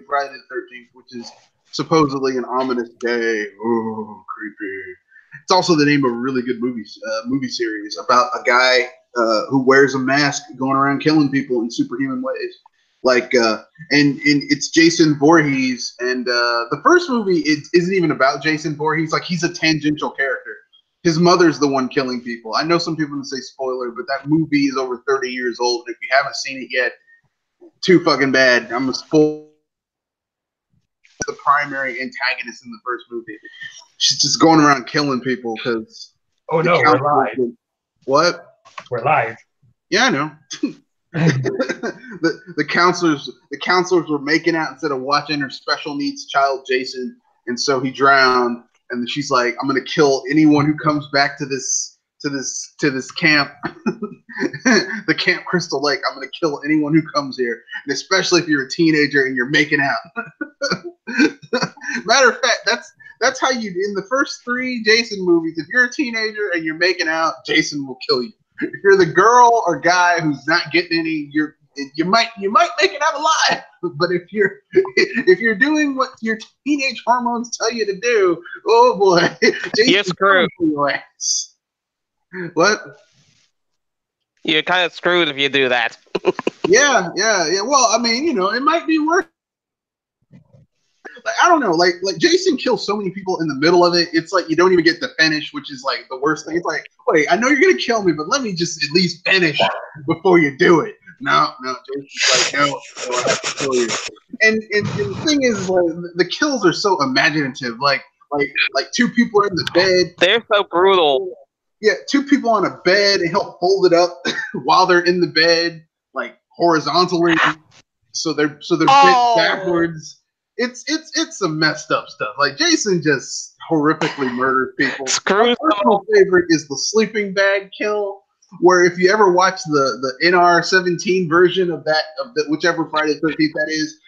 Friday the 13th, which is supposedly an ominous day. Oh, creepy. It's also the name of a really good movie series about a guy who wears a mask going around killing people in superhuman ways. And it's Jason Voorhees, and the first movie it isn't even about Jason Voorhees. Like, he's a tangential character. His mother's the one killing people. I know some people would say spoiler, but that movie is over 30 years old. And if you haven't seen it yet, too fucking bad. I'm a spoil the primary antagonist in the first movie. She's just going around killing people because. Oh no, we're live. What? We're live. Yeah, I know. the counselors were making out instead of watching her special needs child Jason, and so he drowned. And she's like, "I'm gonna kill anyone who comes back to this camp, the Camp Crystal Lake. I'm gonna kill anyone who comes here, and especially if you're a teenager and you're making out." Matter of fact, that's how you in the first 3 Jason movies. If you're a teenager and you're making out, Jason will kill you. If you're the girl or guy who's not getting any, you might make it out alive. But if you're doing what your teenage hormones tell you to do, oh boy, you're screwed. What? You're kind of screwed if you do that. Yeah. Well, I mean, it might be worth. I don't know, like Jason kills so many people in the middle of it. It's like you don't even get to finish, which is like the worst thing. It's like, wait, I know you're gonna kill me, but let me just at least finish before you do it. No, Jason's like, no, I have to kill you. And the thing is, like, the kills are so imaginative. Like 2 people are in the bed. They're so brutal. Yeah, 2 people on a bed, and he'll fold it up while they're in the bed, like horizontally, so they're bent backwards. It's some messed up stuff. Like, Jason just horrifically murders people. My personal favorite is the sleeping bag kill, where if you ever watch the NR-17 version of whichever Friday the 13th that is,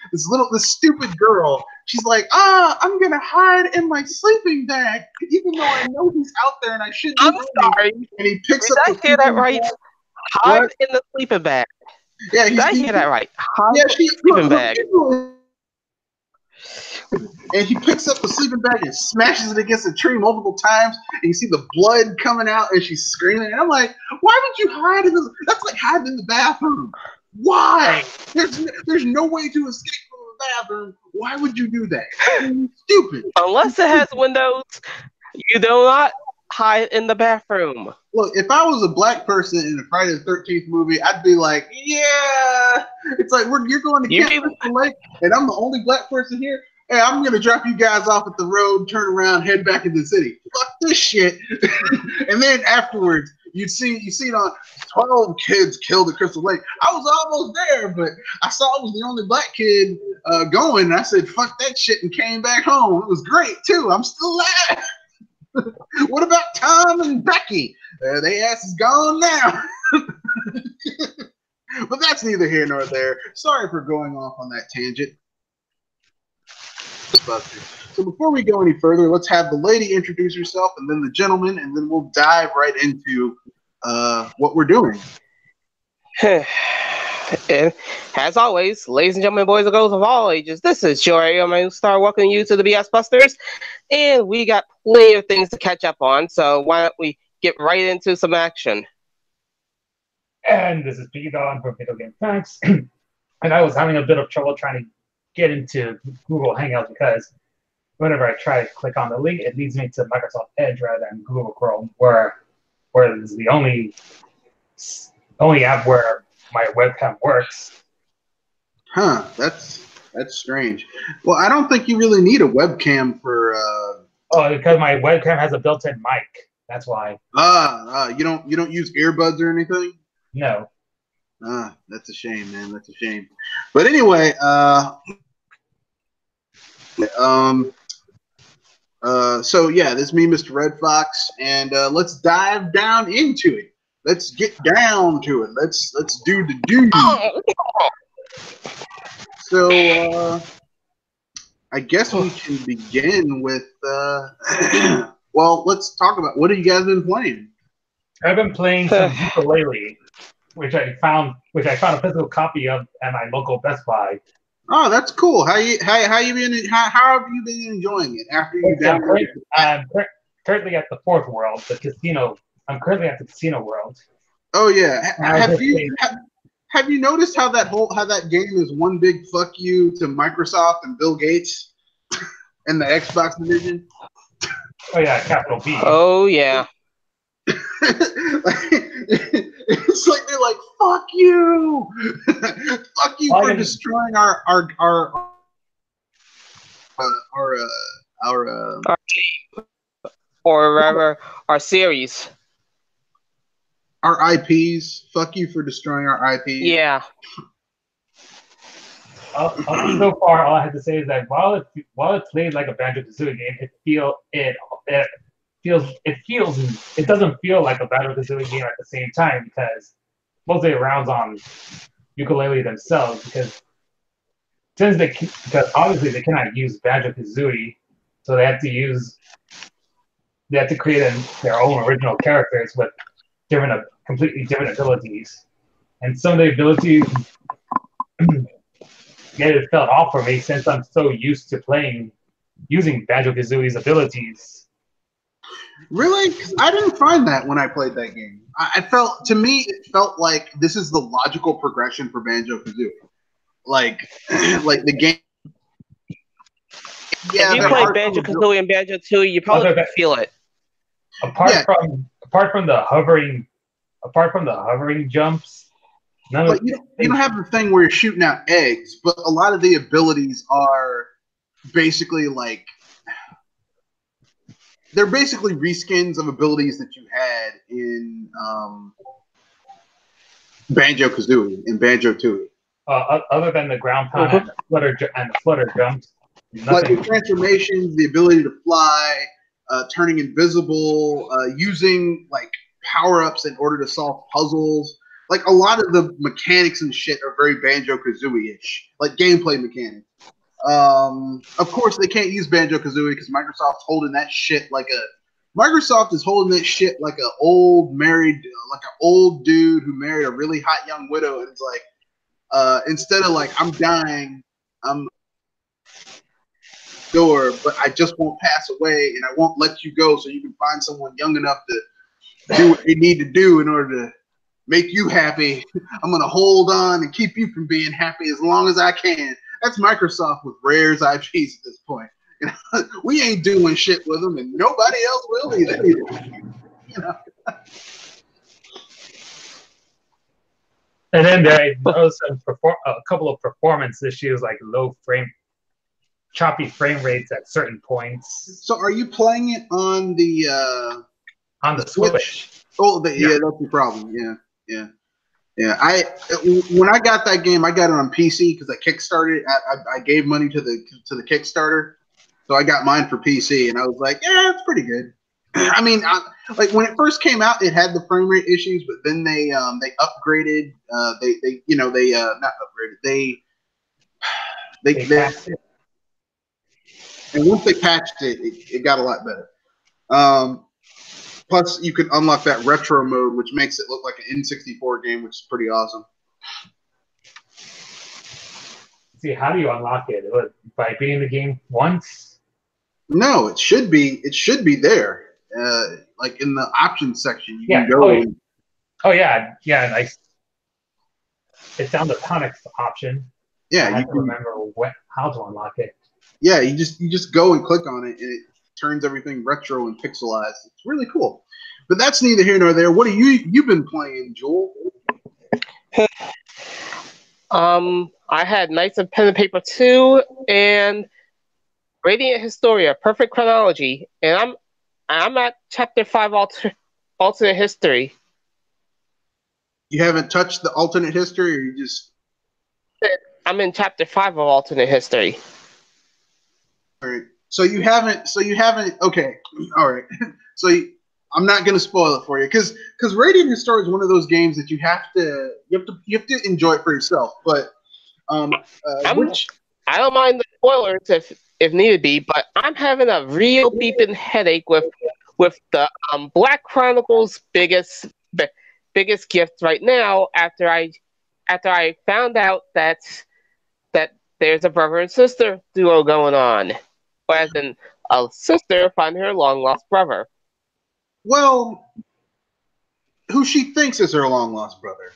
this stupid girl, she's like, I'm gonna hide in my sleeping bag, even though I know he's out there and I shouldn't. I'm sorry. And he picks up. Did I hear that right? Hide in the sleeping bag. Yeah, did I hear that right? Hide in the sleeping bag. And he picks up the sleeping bag and smashes it against a tree multiple times, and you see the blood coming out, and she's screaming. And I'm like, why would you hide in this? That's like hiding in the bathroom. Why? There's no way to escape from the bathroom. Why would you do that? Stupid. Unless it has windows, you do not hide in the bathroom. Look, if I was a black person in a Friday the 13th movie, I'd be like, yeah. It's like, you're going to get the lake, and I'm the only black person here. Hey, I'm going to drop you guys off at the road, turn around, head back into the city. Fuck this shit. And then afterwards, you see it on 12 kids killed at Crystal Lake. I was almost there, but I saw I was the only black kid going, and I said, fuck that shit, and came back home. It was great, too. I'm still alive. What about Tom and Becky? They ass is gone now. But that's neither here nor there. Sorry for going off on that tangent. So before we go any further, let's have the lady introduce herself, and then the gentleman, and then we'll dive right into what we're doing. And as always, ladies and gentlemen, boys and girls of all ages, this is your AMA Star welcoming you to the BS Busters, and we got plenty of things to catch up on, so why don't we get right into some action. And this is Pedophile from Video Game Facts, and I was having a bit of trouble trying to get into Google Hangouts because whenever I try to click on the link, it leads me to Microsoft Edge rather than Google Chrome, where it's the only app where my webcam works. Huh, that's strange. Well, I don't think you really need a webcam for because my webcam has a built-in mic. That's why. You don't use earbuds or anything? No. That's a shame, man. That's a shame. But anyway, so yeah, this is me, Mr. Red Fox, and let's dive down into it. Let's get down to it. Let's do the do. So I guess we can begin with well, let's talk about what have you guys been playing? I've been playing some ukulele, which I found a physical copy of at my local Best Buy Oh, that's cool. How you been? How have you been enjoying it after you Yeah, downloaded it? I'm currently at the fourth world, the casino. I'm currently at the casino world. Oh yeah. And I was just saying, Have you noticed how that game is one big fuck you to Microsoft and Bill Gates and the Xbox division? oh yeah, capital B. Oh yeah. It's like they're like, fuck you, fuck you for destroying our Or rather, our series. our IPs. Fuck you for destroying our IPs. Yeah. So far, all I have to say is that while it played like a Banjo-Kazooie game, it doesn't feel like a Banjo-Kazooie game at the same time because mostly it rounds on ukulele themselves because obviously they cannot use Banjo-Kazooie, so they have to create their own original characters with completely different abilities, and some of the abilities it felt off for me since I'm so used to using Banjo-Kazooie's abilities. Really? 'Cause I didn't find that when I played that game. To me, it felt like this is the logical progression for Banjo-Kazooie. Like the game. Yeah, if you play Banjo-Kazooie and Banjo-Tooie, you probably could feel it. Apart from the hovering jumps, but you don't have the thing where you're shooting out eggs, but a lot of the abilities are basically like they're basically reskins of abilities that you had in Banjo-Kazooie and Banjo-Tooie. Other than the ground pound and the flutter jumps, like the transformations, the ability to fly, turning invisible, using like power-ups in order to solve puzzles. Like a lot of the mechanics and shit are very Banjo-Kazooie-ish, like gameplay mechanics. Of course, they can't use Banjo-Kazooie because Microsoft is holding that shit like a old dude who married a really hot young widow, and it's like, instead of like I'm dying, I'm door, but I just won't pass away, and I won't let you go, so you can find someone young enough to do what they need to do in order to make you happy. I'm gonna hold on and keep you from being happy as long as I can. That's Microsoft with Rare's IPs at this point. You know, we ain't doing shit with them, and nobody else will either. You know? And then there was a couple of performance issues, like choppy frame rates at certain points. So, are you playing it on the Switch? Oh, yeah, that's the problem. Yeah. When I got that game, I got it on PC because I kickstarted. I gave money to the Kickstarter, so I got mine for PC, and I was like, yeah, it's pretty good. I mean, like when it first came out, it had the frame rate issues, but then they upgraded. They not upgraded. They patched it. And once they patched it, it got a lot better. Plus, you can unlock that retro mode, which makes it look like an N64 game, which is pretty awesome. See, how do you unlock it? By beating the game once? No, it should be there. Like in the options section, you can go. Nice. It's down the tonics option. Yeah, I have to remember how to unlock it. Yeah, you just go and click on it, and it turns everything retro and pixelized. It's really cool. But that's neither here nor there. What have you been playing, Joel? I had Knights of Pen and Paper 2 and Radiant Historia, Perfect Chronology, and I'm at Chapter 5 Alternate History. You haven't touched the alternate history, or you just? I'm in Chapter 5 of Alternate History. All right. So you haven't. Okay. All right. So I'm not going to spoil it for you because Radiant Historia is one of those games that you have to enjoy it for yourself. But I don't mind the spoilers if needed be, but I'm having a real beeping headache with the Black Chronicles biggest gift right now after I found out that there's a brother and sister duo going on. Or as in, a sister finding her long lost brother. Well, who she thinks is her long lost brother.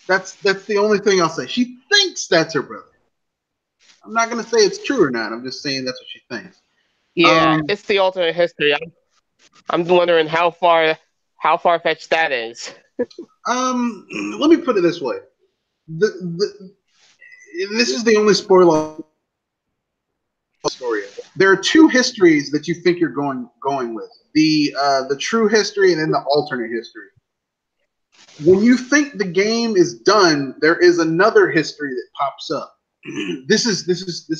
That's the only thing I'll say. She thinks that's her brother. I'm not gonna say it's true or not. I'm just saying that's what she thinks. Yeah, it's the alternate history. I'm wondering how far fetched that is. Let me put it this way. This is the only spoiler story. There are two histories that you think you're going with. The true history and then the alternate history. When you think the game is done, there is another history that pops up. This is just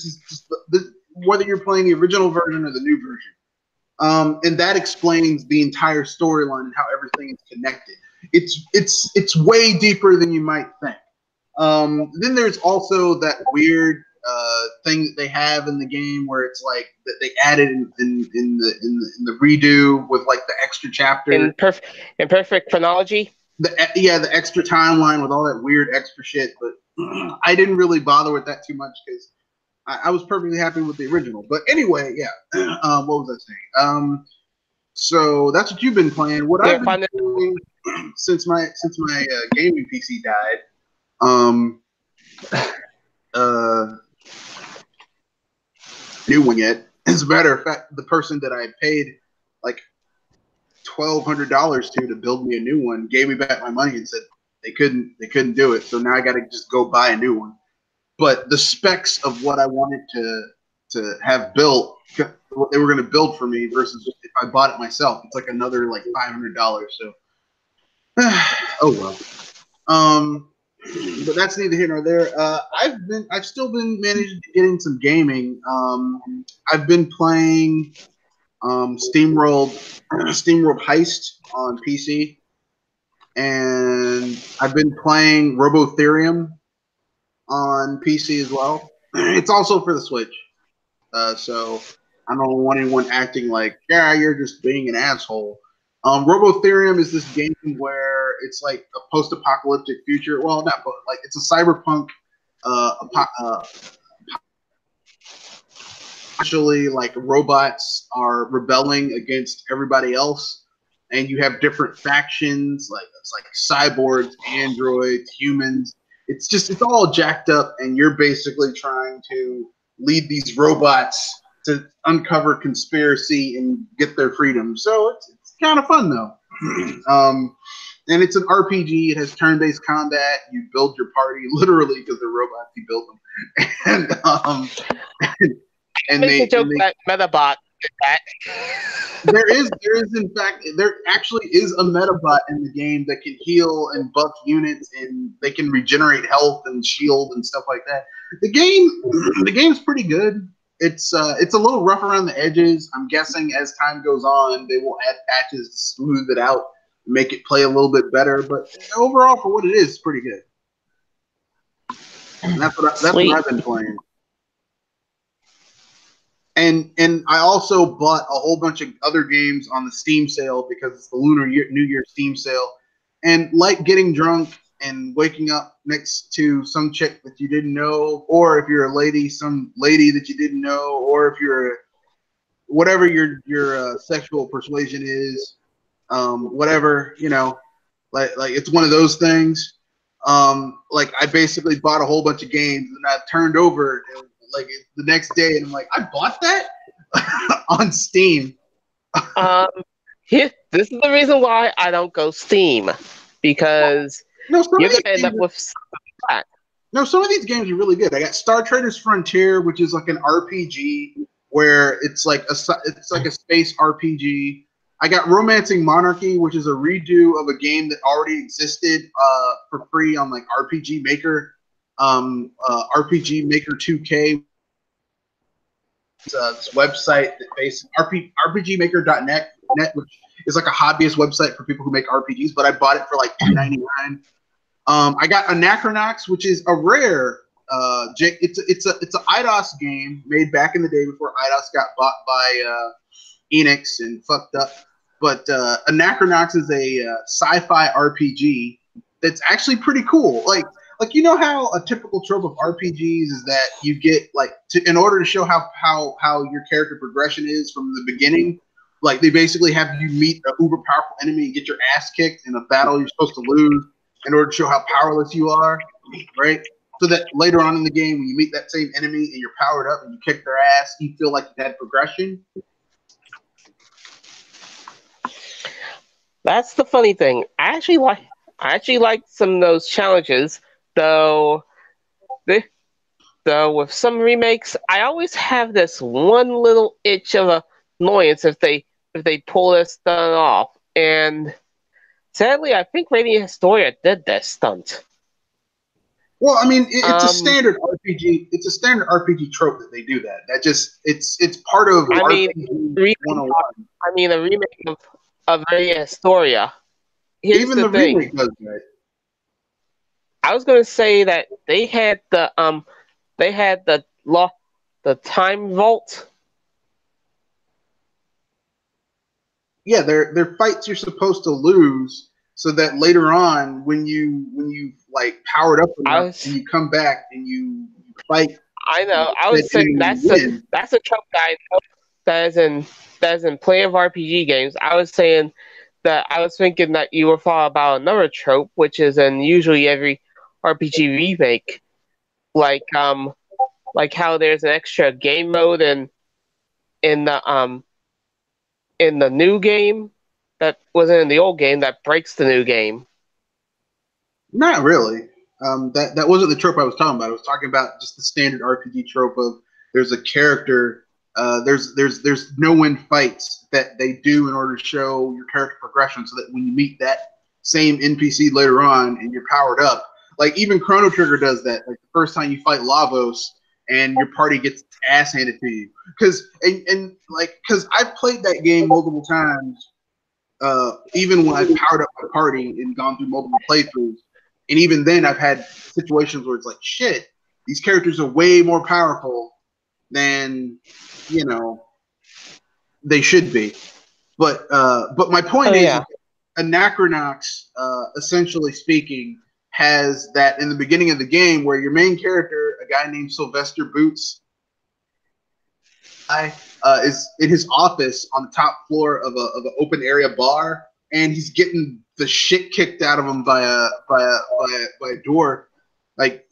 whether you're playing the original version or the new version. And that explains the entire storyline and how everything is connected. It's way deeper than you might think. Then there's also that weird thing that they have in the game where it's like that they added in the redo with like the extra chapter in perfect chronology. The extra timeline with all that weird extra shit. But I didn't really bother with that too much because I was perfectly happy with the original. But anyway, yeah. What was I saying? So that's what you've been playing. What I've been doing since my gaming PC died. New one yet. As a matter of fact, the person that I paid like $1,200 to build me a new one gave me back my money and said they couldn't do it. So now I got to just go buy a new one. But the specs of what I wanted to have built, what they were going to build for me versus if I bought it myself, it's like another like $500. So, oh well. But that's neither here nor there. I've still been managing to get in some gaming. I've been playing SteamWorld Heist on PC, and I've been playing Robotherium on PC as well. It's also for the Switch, so I don't want anyone acting like, yeah, you're just being an asshole. Robotherium is this game where it's like a post-apocalyptic future. Well, not like it's a cyberpunk. Actually, like robots are rebelling against everybody else, and you have different factions. Like it's like cyborgs, androids, humans. It's all jacked up, and you're basically trying to lead these robots to uncover conspiracy and get their freedom. So it's kind of fun though. And it's an RPG. It has turn-based combat. You build your party literally because they're robots. You build them, and they joke that Metabot did that. there is in fact there actually is a Metabot in the game that can heal and buff units, and they can regenerate health and shield and stuff like that. The game's pretty good. It's a little rough around the edges. I'm guessing as time goes on, they will add patches to smooth it out, make it play a little bit better. But overall, for what it is, it's pretty good. And that's what I've been playing. And I also bought a whole bunch of other games on the Steam sale because it's the New Year Steam sale. And like getting drunk and waking up next to some chick that you didn't know, or if you're a lady, some lady that you didn't know, or if you're whatever your sexual persuasion is, whatever, like it's one of those things. Like I basically bought a whole bunch of games and I turned over like the next day and I'm like, I bought that on Steam. This is the reason why I don't go Steam, because you're gonna end up with that. No, some of these games are really good. I got Star Traders Frontier, which is like an RPG where it's like a space RPG. I got Romancing Monarchy, which is a redo of a game that already existed for free on like RPG Maker. RPG Maker 2K. It's this website that basically RPGmaker.net, which is like a hobbyist website for people who make RPGs. But I bought it for like $2.99. I got Anachronox, which is a rare. It's an IDOS game made back in the day before IDOS got bought by Enix and fucked up. But Anachronox is a sci-fi RPG that's actually pretty cool. Like like, you know how a typical trope of RPGs is that you get like in order to show how your character progression is from the beginning, like they basically have you meet an uber powerful enemy and get your ass kicked in a battle you're supposed to lose in order to show how powerless you are, right? So that later on in the game, when you meet that same enemy and you're powered up and you kick their ass, you feel like you had progression. That's the funny thing. I actually like some of those challenges, though. Though with some remakes, I always have this one little itch of annoyance if they pull this stunt off. And sadly, I think Radiant Historia did that stunt. Well, I mean, it's a standard RPG. It's a standard RPG trope that they do that. That just it's part of RPG 101. I mean, a remake of Radiant Historia. Here's Even the thing. remake does that. I was going to say that they had the time vault. Yeah, they're fights you're supposed to lose, so that later on, when you like powered up enough and you come back and you fight. I know. I was saying that's a trope that I know that is in plenty of RPG games. I was saying that I was thinking that you were thought about another trope, which is in usually every RPG remake, like how there's an extra game mode in the new game that wasn't in the old game that breaks the new game. Not really. That wasn't the trope I was talking about. I was talking about just the standard RPG trope of there's a character, there's no-win fights that they do in order to show your character progression, so that when you meet that same NPC later on and you're powered up, like even Chrono Trigger does that. Like the first time you fight Lavos and your party gets ass handed to you, because I've played that game multiple times, even when I've powered up my party and gone through multiple playthroughs. And even then, I've had situations where it's like, shit, these characters are way more powerful than, they should be. But my point is, Anachronox, essentially speaking, has that in the beginning of the game where your main character, a guy named Sylvester Boots, is in his office on the top floor of an open area bar, and he's getting the shit kicked out of him by a door, like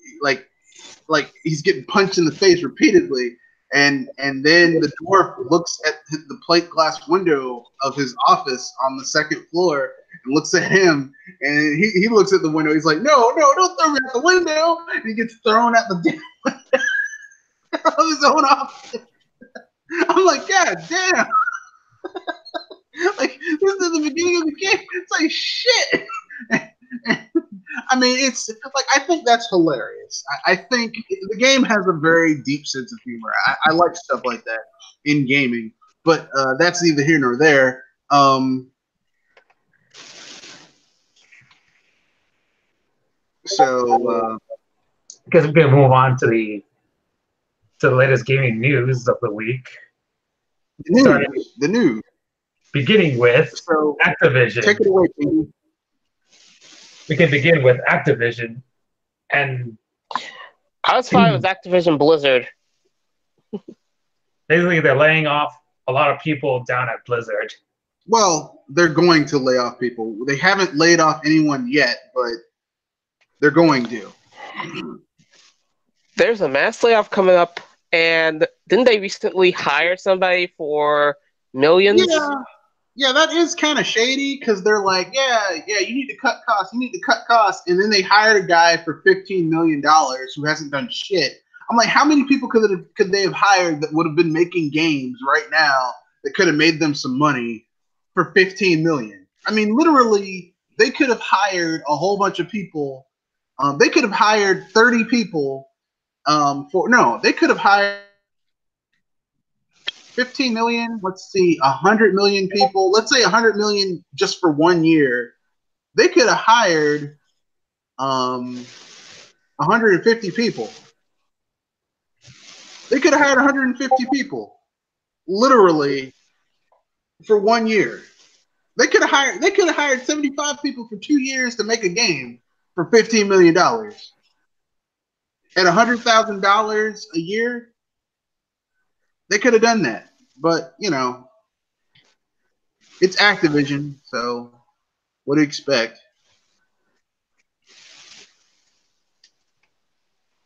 he's getting punched in the face repeatedly, and then the dwarf looks at the plate glass window of his office on the second floor and looks at him, and he looks at the window. He's like, no, don't throw me out the window. And he gets thrown out the damn window of his own office. I'm like, God damn. Like, this is the beginning of the game. It's like, shit. I mean, it's like, I think that's hilarious. I think the game has a very deep sense of humor. I like stuff like that in gaming, but that's neither here nor there. So, because we're gonna move on to the latest gaming news of the week. The news. Beginning with Activision. Take it away, baby. We can begin with Activision, and I was fine with Activision Blizzard. Basically, they're laying off a lot of people down at Blizzard. Well, they're going to lay off people. They haven't laid off anyone yet, but they're going to. There's a mass layoff coming up, and didn't they recently hire somebody for millions? Yeah, that is kind of shady, because they're like, yeah, you need to cut costs, and then they hired a guy for $15 million who hasn't done shit. I'm like, how many people could they have hired that would have been making games right now that could have made them some money for $15 million? I mean, literally, they could have hired a whole bunch of people. They could have hired 30 people. They could have hired 15 million. Let's see, 100 million people. Let's say 100 million just for 1 year. They could have hired 150 people. They could have hired 150 people, literally, for 1 year. They could have hired 75 people for 2 years to make a game for $15 million. At $100,000 a year, they could have done that. But, you know, it's Activision, so what do you expect?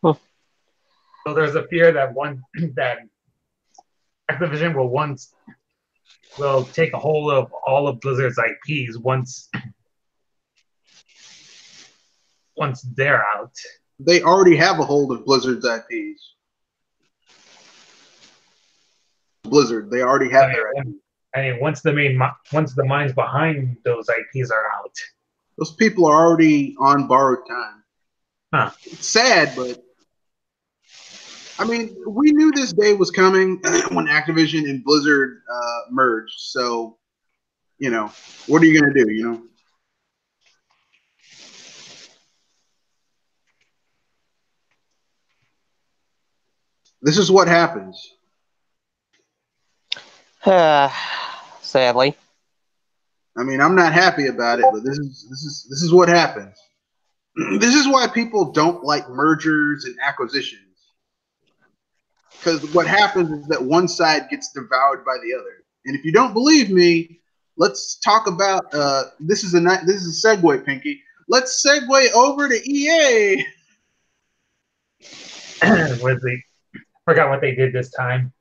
So there's a fear that that Activision will take a hold of all of Blizzard's IPs once they're out. They already have a hold of Blizzard's IPs. Blizzard, they already have their IPs. I mean, once the minds behind those IPs are out, those people are already on borrowed time. Huh. It's sad, but I mean, we knew this day was coming when Activision and Blizzard merged. So, you know, what are you going to do, you know? This is what happens. Sadly. I mean, I'm not happy about it, but this is what happens. This is why people don't like mergers and acquisitions. Because what happens is that one side gets devoured by the other. And if you don't believe me, let's talk about this is a segue, Pinky. Let's segue over to EA. Forgot what they did this time.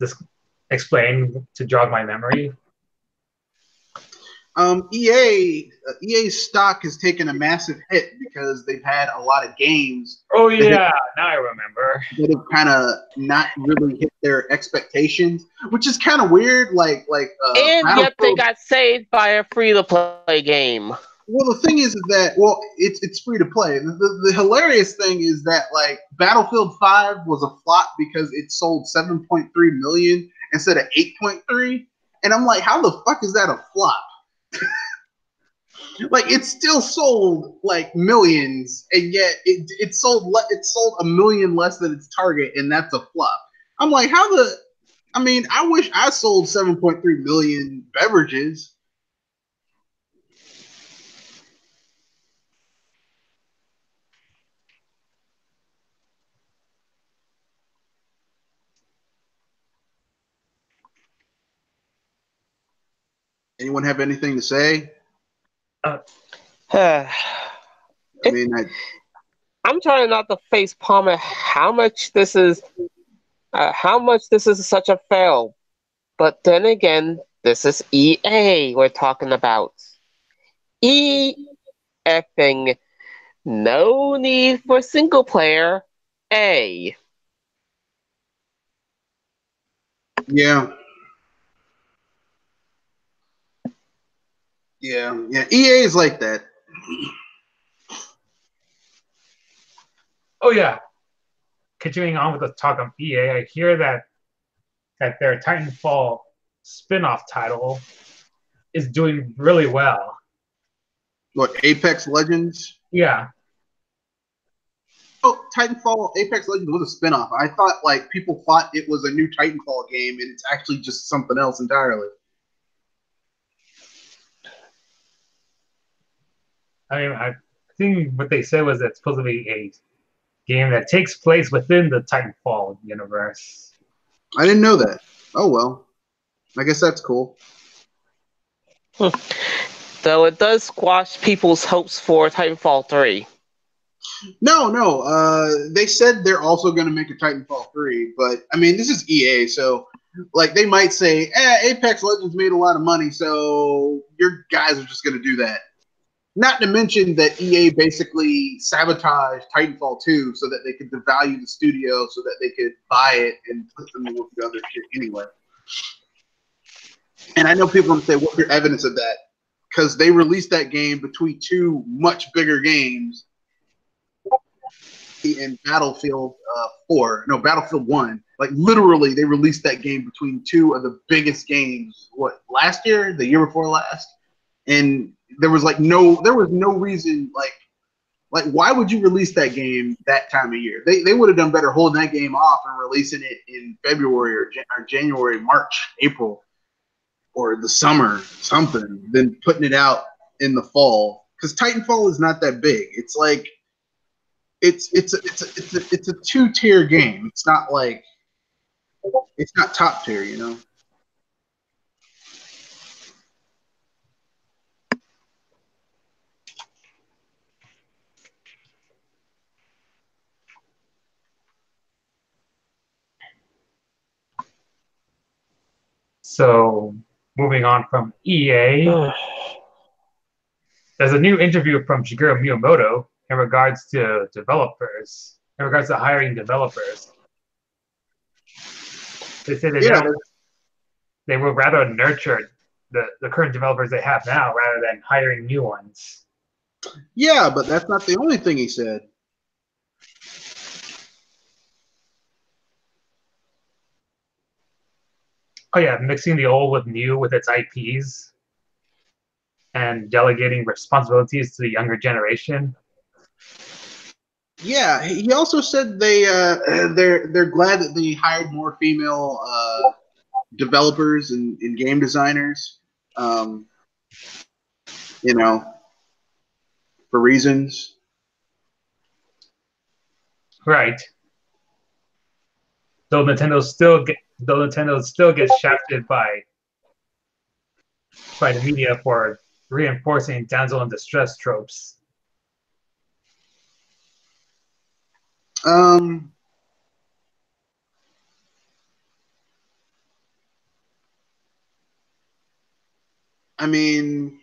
Just explain to jog my memory. EA's stock has taken a massive hit because they've had a lot of games. Oh yeah, now I remember. That have kind of not really hit their expectations, which is kind of weird. And yet they got saved by a free-to-play game. Well, the thing is that it's free to play. The hilarious thing is that like Battlefield 5 was a flop because it sold 7.3 million instead of 8.3, and I'm like, how the fuck is that a flop? Like it still sold like millions, and yet it sold a million less than its target, and that's a flop. I'm like, I wish I sold 7.3 million beverages. Anyone have anything to say? I'm trying not to face palm at how much this is such a fail. But then again, this is EA we're talking about. effing no need for single player A. Yeah. EA is like that. Oh yeah. Continuing on with the talk of EA, I hear that their Titanfall spin-off title is doing really well. What, Apex Legends? Yeah. Oh, Titanfall Apex Legends was a spin-off. I thought like people thought it was a new Titanfall game, and it's actually just something else entirely. I mean, I think what they said was that it's supposed to be a game that takes place within the Titanfall universe. I didn't know that. Oh well, I guess that's cool. Though it does squash people's hopes for Titanfall 3. No. They said they're also going to make a Titanfall 3, but I mean, this is EA, so like they might say, Apex Legends made a lot of money, so your guys are just going to do that. Not to mention that EA basically sabotaged Titanfall 2 so that they could devalue the studio so that they could buy it and put them with the other shit anyway. And I know people are going to say, what's your evidence of that? Because they released that game between two much bigger games in Battlefield 1. Like literally, they released that game between two of the biggest games. What, last year? The year before last? And there was no reason like why would you release that game that time of year? They would have done better holding that game off and releasing it in February or January, March, April, or the summer, something, than putting it out in the fall, because Titanfall is not that big. It's like it's a 2-tier game. It's not like it's not top tier, you know. So, moving on from EA, there's a new interview from Shigeru Miyamoto in regards to developers, in regards to hiring developers. They say they will rather nurture the current developers they have now rather than hiring new ones. Yeah, but that's not the only thing he said. Oh yeah, mixing the old with new with its IPs and delegating responsibilities to the younger generation. Yeah, he also said they're glad that they hired more female developers and game designers. You know, for reasons. Right. Though Nintendo still gets shafted by the media for reinforcing damsel in distress tropes. I mean,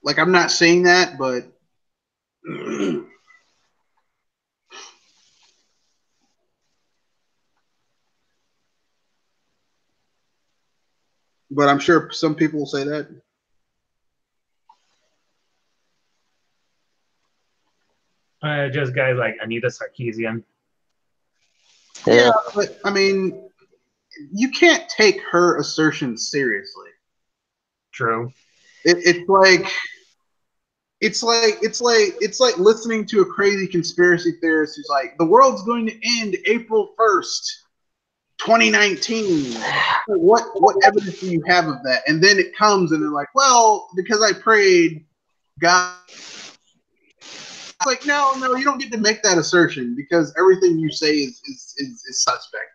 like, I'm not saying that, but but I'm sure some people will say that. Just guys like Anita Sarkeesian. Yeah, but I mean, you can't take her assertions seriously. True. It's like listening to a crazy conspiracy theorist who's like, the world's going to end April 1st, 2019. What evidence do you have of that? And then it comes and they're like, well, because I prayed, God. It's like, no, you don't get to make that assertion because everything you say is suspect.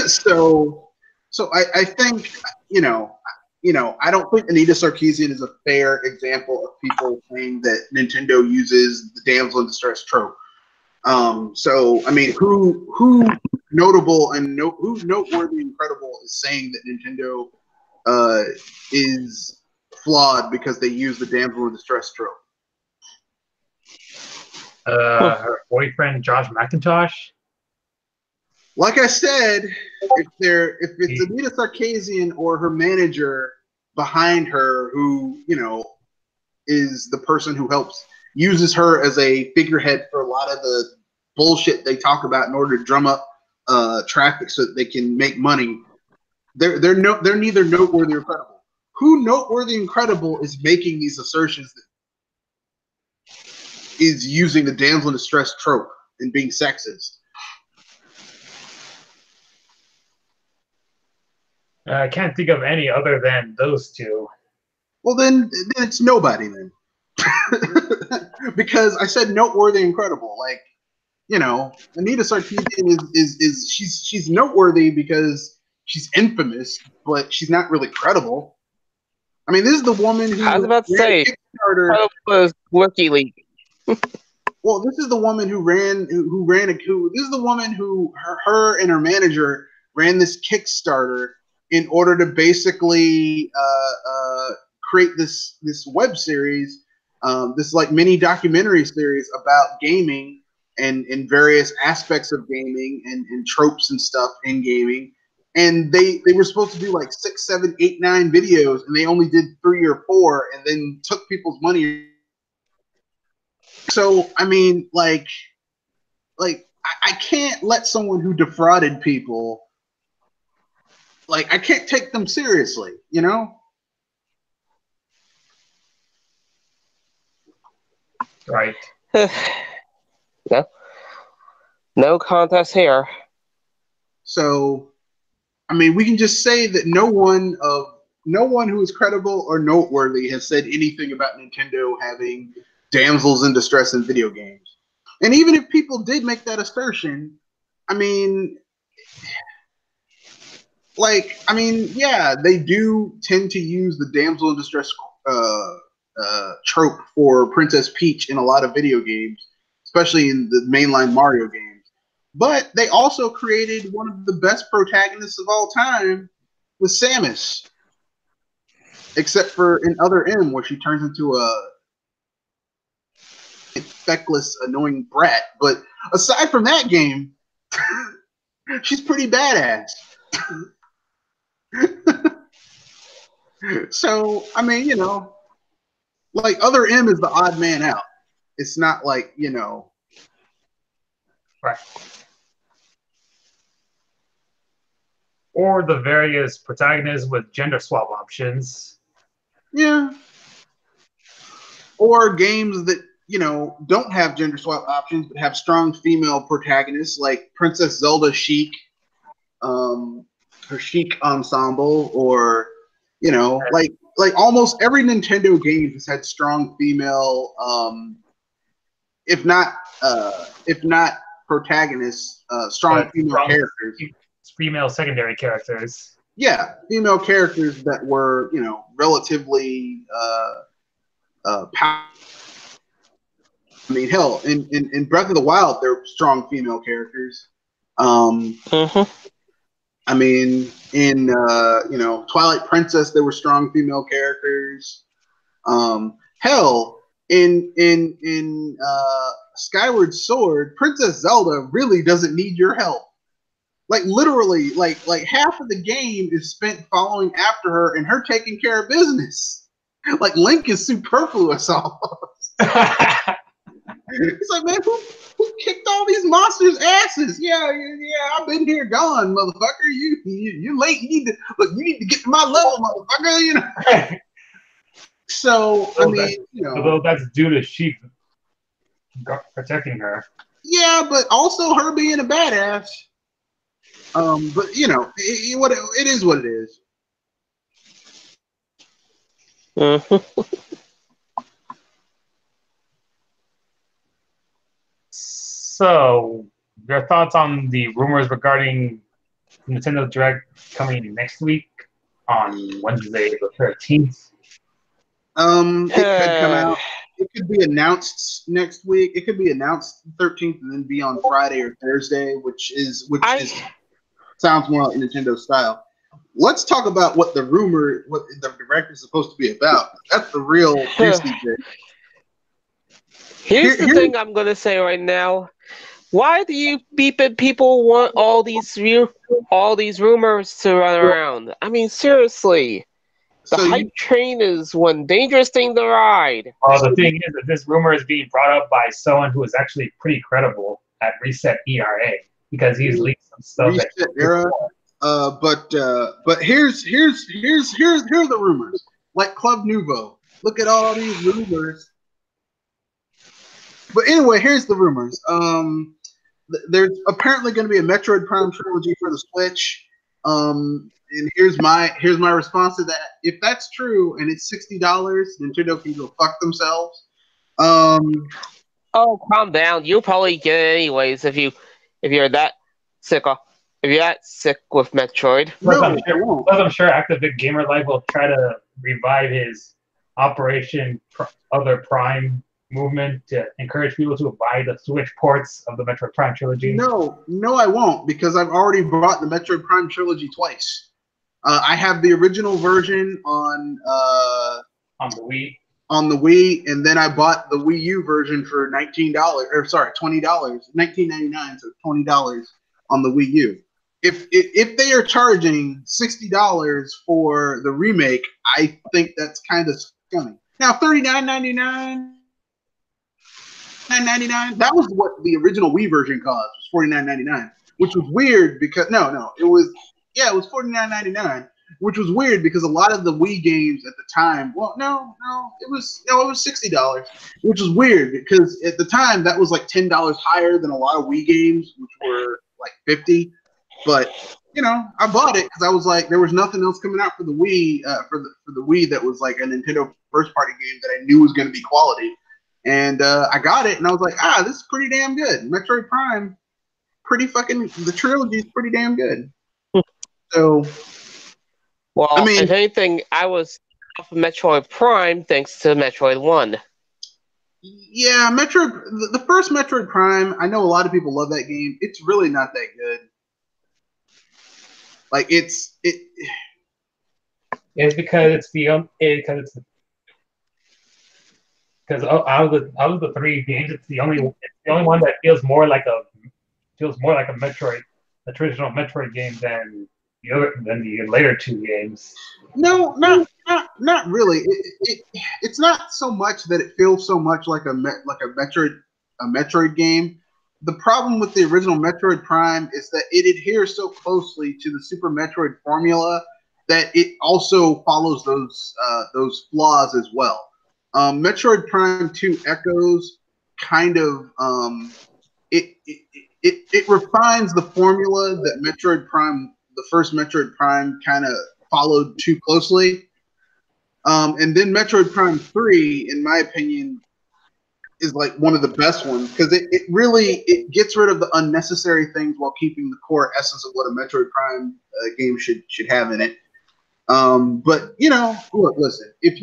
So I think, I don't think Anita Sarkeesian is a fair example of people saying that Nintendo uses the damsel in distress trope. So I mean, who notable and who noteworthy and credible is saying that Nintendo is flawed because they use the damsel in distress trope? Her boyfriend Josh McIntosh. Like I said, if it's Anita Sarkeesian or her manager behind her, who is the person who uses her as a figurehead for a lot of the bullshit they talk about in order to drum up traffic so that they can make money, they're neither noteworthy or credible. Who noteworthy and credible is making these assertions that is using the damsel in distress trope and being sexist? I can't think of any other than those two. Well, then it's nobody then. Because I said noteworthy and credible. Like, Anita Sarkeesian is she's noteworthy because she's infamous, but she's not really credible. I mean, this is the woman who I was about to say Kickstarter was WikiLeaks. Well, this is the woman who this is the woman who her and her manager ran this Kickstarter in order to basically create this web series, this like mini documentary series about gaming and various aspects of gaming and tropes and stuff in gaming. And they were supposed to do like 6, 7, 8, 9 videos, and they only did 3 or 4, and then took people's money. So I mean, like I can't let someone who defrauded people, like, I can't take them seriously, Right. No contest here. So, I mean, we can just say that no one of no one who is credible or noteworthy has said anything about Nintendo having damsels in distress in video games. And even if people did make that assertion, I mean, yeah, they do tend to use the damsel in distress trope for Princess Peach in a lot of video games, especially in the mainline Mario games. But they also created one of the best protagonists of all time with Samus. Except for in Other M, where she turns into a feckless, annoying brat. But aside from that game, she's pretty badass. So, I mean, you know, like Other M is the odd man out. It's not like, you know. Right. Or the various protagonists with gender swap options. Yeah. Or games that, you know, don't have gender swap options but have strong female protagonists, like Princess Zelda Chic, her Chic ensemble, or, you know, like almost every Nintendo game has had strong female, if not protagonists, strong female characters. Female secondary characters. Yeah, female characters that were, you know, relatively I mean, hell, in Breath of the Wild, there were strong female characters. I mean, in you know, Twilight Princess, there were strong female characters. Hell, in Skyward Sword, Princess Zelda really doesn't need your help. Like literally, like half of the game is spent following after her and her taking care of business. Like Link is superfluous almost. It's like, man, who kicked all these monsters' asses? Yeah, I've been here gone, motherfucker. You late. You need to get to my level, motherfucker. You know. So I mean, you know, although that's due to Sheik protecting her. Yeah, but also her being a badass. But you know, it is what it is. So, your thoughts on the rumors regarding Nintendo Direct coming next week on Wednesday the 13th? It could come out. It could be announced next week. It could be announced the 13th and then be on Friday or Thursday, which sounds more like Nintendo style. Let's talk about what the Direct is supposed to be about. That's the real juicy bit. Here's the thing I'm going to say right now. Why do you people want all these rumors to run around? I mean, seriously. The hype train is one dangerous thing to ride. Well, the thing is that this rumor is being brought up by someone who is actually pretty credible at Reset ERA, because he's leaked some stuff. Reset Era. But here's the rumors. Like Club Nouveau. Look at all these rumors. But anyway, here's the rumors. There's apparently going to be a Metroid Prime trilogy for the Switch. And here's my response to that. If that's true and it's $60, Nintendo can go fuck themselves. Oh, calm down. You'll probably get it anyways if you're that sick with Metroid. I'm sure Activate Gamer Life will try to revive his Operation Other Prime movement to encourage people to buy the Switch ports of the Metroid Prime trilogy. No, I won't, because I've already bought the Metroid Prime trilogy twice. I have the original version on the Wii. On the Wii, and then I bought the Wii U version for $20, $19.99, so $20 on the Wii U. If they are charging $60 for the remake, I think that's kind of scummy. Now $39.99, $9.99. That was what the original Wii version cost, was $49.99, which was weird because it was $49.99, which was weird because a lot of the Wii games at the time, it was $60, which was weird because at the time that was like $10 higher than a lot of Wii games, which were like $50. But I bought it because I was like, there was nothing else coming out for the Wii, for the Wii that was like a Nintendo first party game that I knew was going to be quality. And I got it, and I was like, this is pretty damn good. Metroid Prime, the trilogy is pretty damn good. So, well, I mean, if anything, I was off of Metroid Prime thanks to Metroid 1. Yeah, the first Metroid Prime, I know a lot of people love that game. It's really not that good. Like it's because out of the three games, it's the only one that feels more like a Metroid, a traditional Metroid game than the later two games. No, not really. It's not so much that it feels so much like a Metroid game. The problem with the original Metroid Prime is that it adheres so closely to the Super Metroid formula that it also follows those flaws as well. Metroid Prime 2 Echoes kind of it refines the formula that the first Metroid Prime kind of followed too closely. And then Metroid Prime 3, in my opinion, is like one of the best ones because it really gets rid of the unnecessary things while keeping the core essence of what a Metroid Prime game should have in it. But look, listen, if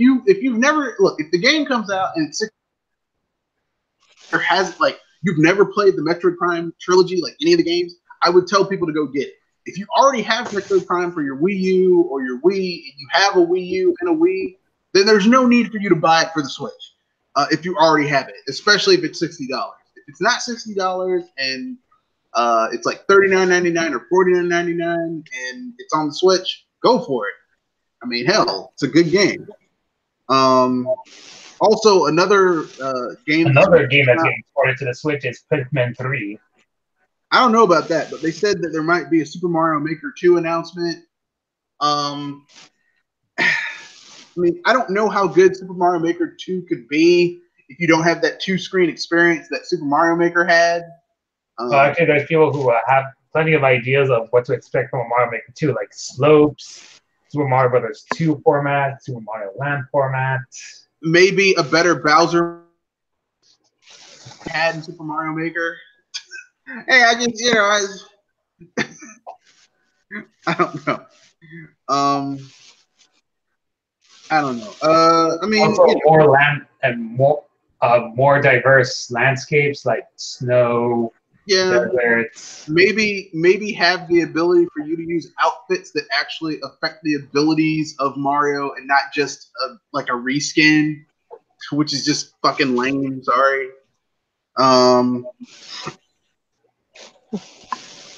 the game comes out and you've never played the Metroid Prime trilogy, like any of the games, I would tell people to go get it. If you already have Metroid Prime for your Wii U or your Wii, and you have a Wii U and a Wii, then there's no need for you to buy it for the Switch. If you already have it, especially if it's $60. If it's not $60 and it's like $39.99 or $49.99 and it's on the Switch, go for it. I mean, hell, it's a good game. Also, another game that's getting ported to the Switch is Pikmin 3. I don't know about that, but they said that there might be a Super Mario Maker 2 announcement. I mean, I don't know how good Super Mario Maker 2 could be if you don't have that 2-screen experience that Super Mario Maker had. Actually, there's people who have plenty of ideas of what to expect from a Mario Maker 2, like slopes, Super Mario Brothers 2 format, Super Mario Land format. Maybe a better Bowser had in Super Mario Maker. Hey, I just, I don't know. I don't know. I mean, also more land and more diverse landscapes like snow, deserts. Maybe have the ability for you to use outfits that actually affect the abilities of Mario and not just like a reskin, which is just fucking lame. Sorry.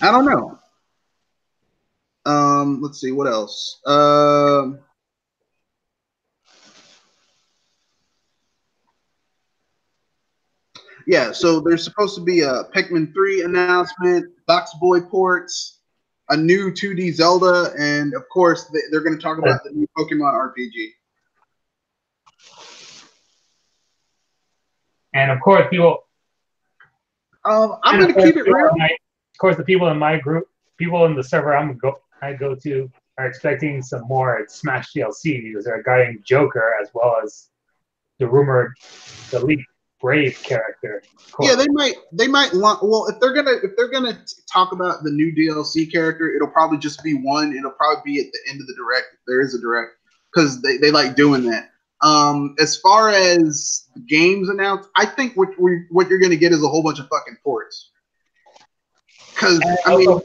I don't know. Let's see what else. Yeah, so there's supposed to be a Pikmin 3 announcement, Box Boy ports, a new 2D Zelda, and of course they're going to talk about the new Pokemon RPG. And of course, people. I'm going to keep it real. Of course, the people in my group, people in the server I go to, are expecting some more Smash DLC news regarding Joker as well as the leaked Brave character. Yeah, they might. Well, if they're gonna talk about the new DLC character, it'll probably just be one. It'll probably be at the end of the direct. If there is a direct, because they like doing that. As far as games announced, I think what you're gonna get is a whole bunch of fucking ports. Because I mean,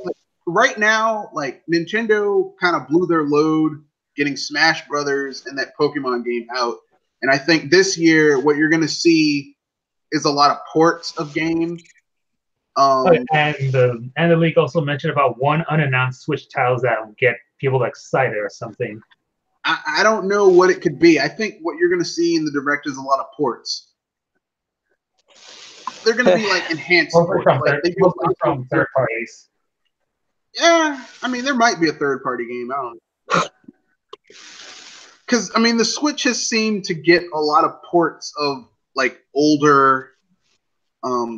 right now, like Nintendo kind of blew their load getting Smash Brothers and that Pokemon game out, and I think this year what you're gonna see is a lot of ports of games. And the leak also mentioned about one unannounced Switch titles that will get people excited or something. I don't know what it could be. I think what you're going to see in the direct is a lot of ports. They're going to be like enhanced ports. From third parties. Yeah, I mean, there might be a third-party game. I don't know. Because, I mean, the Switch has seemed to get a lot of ports of like older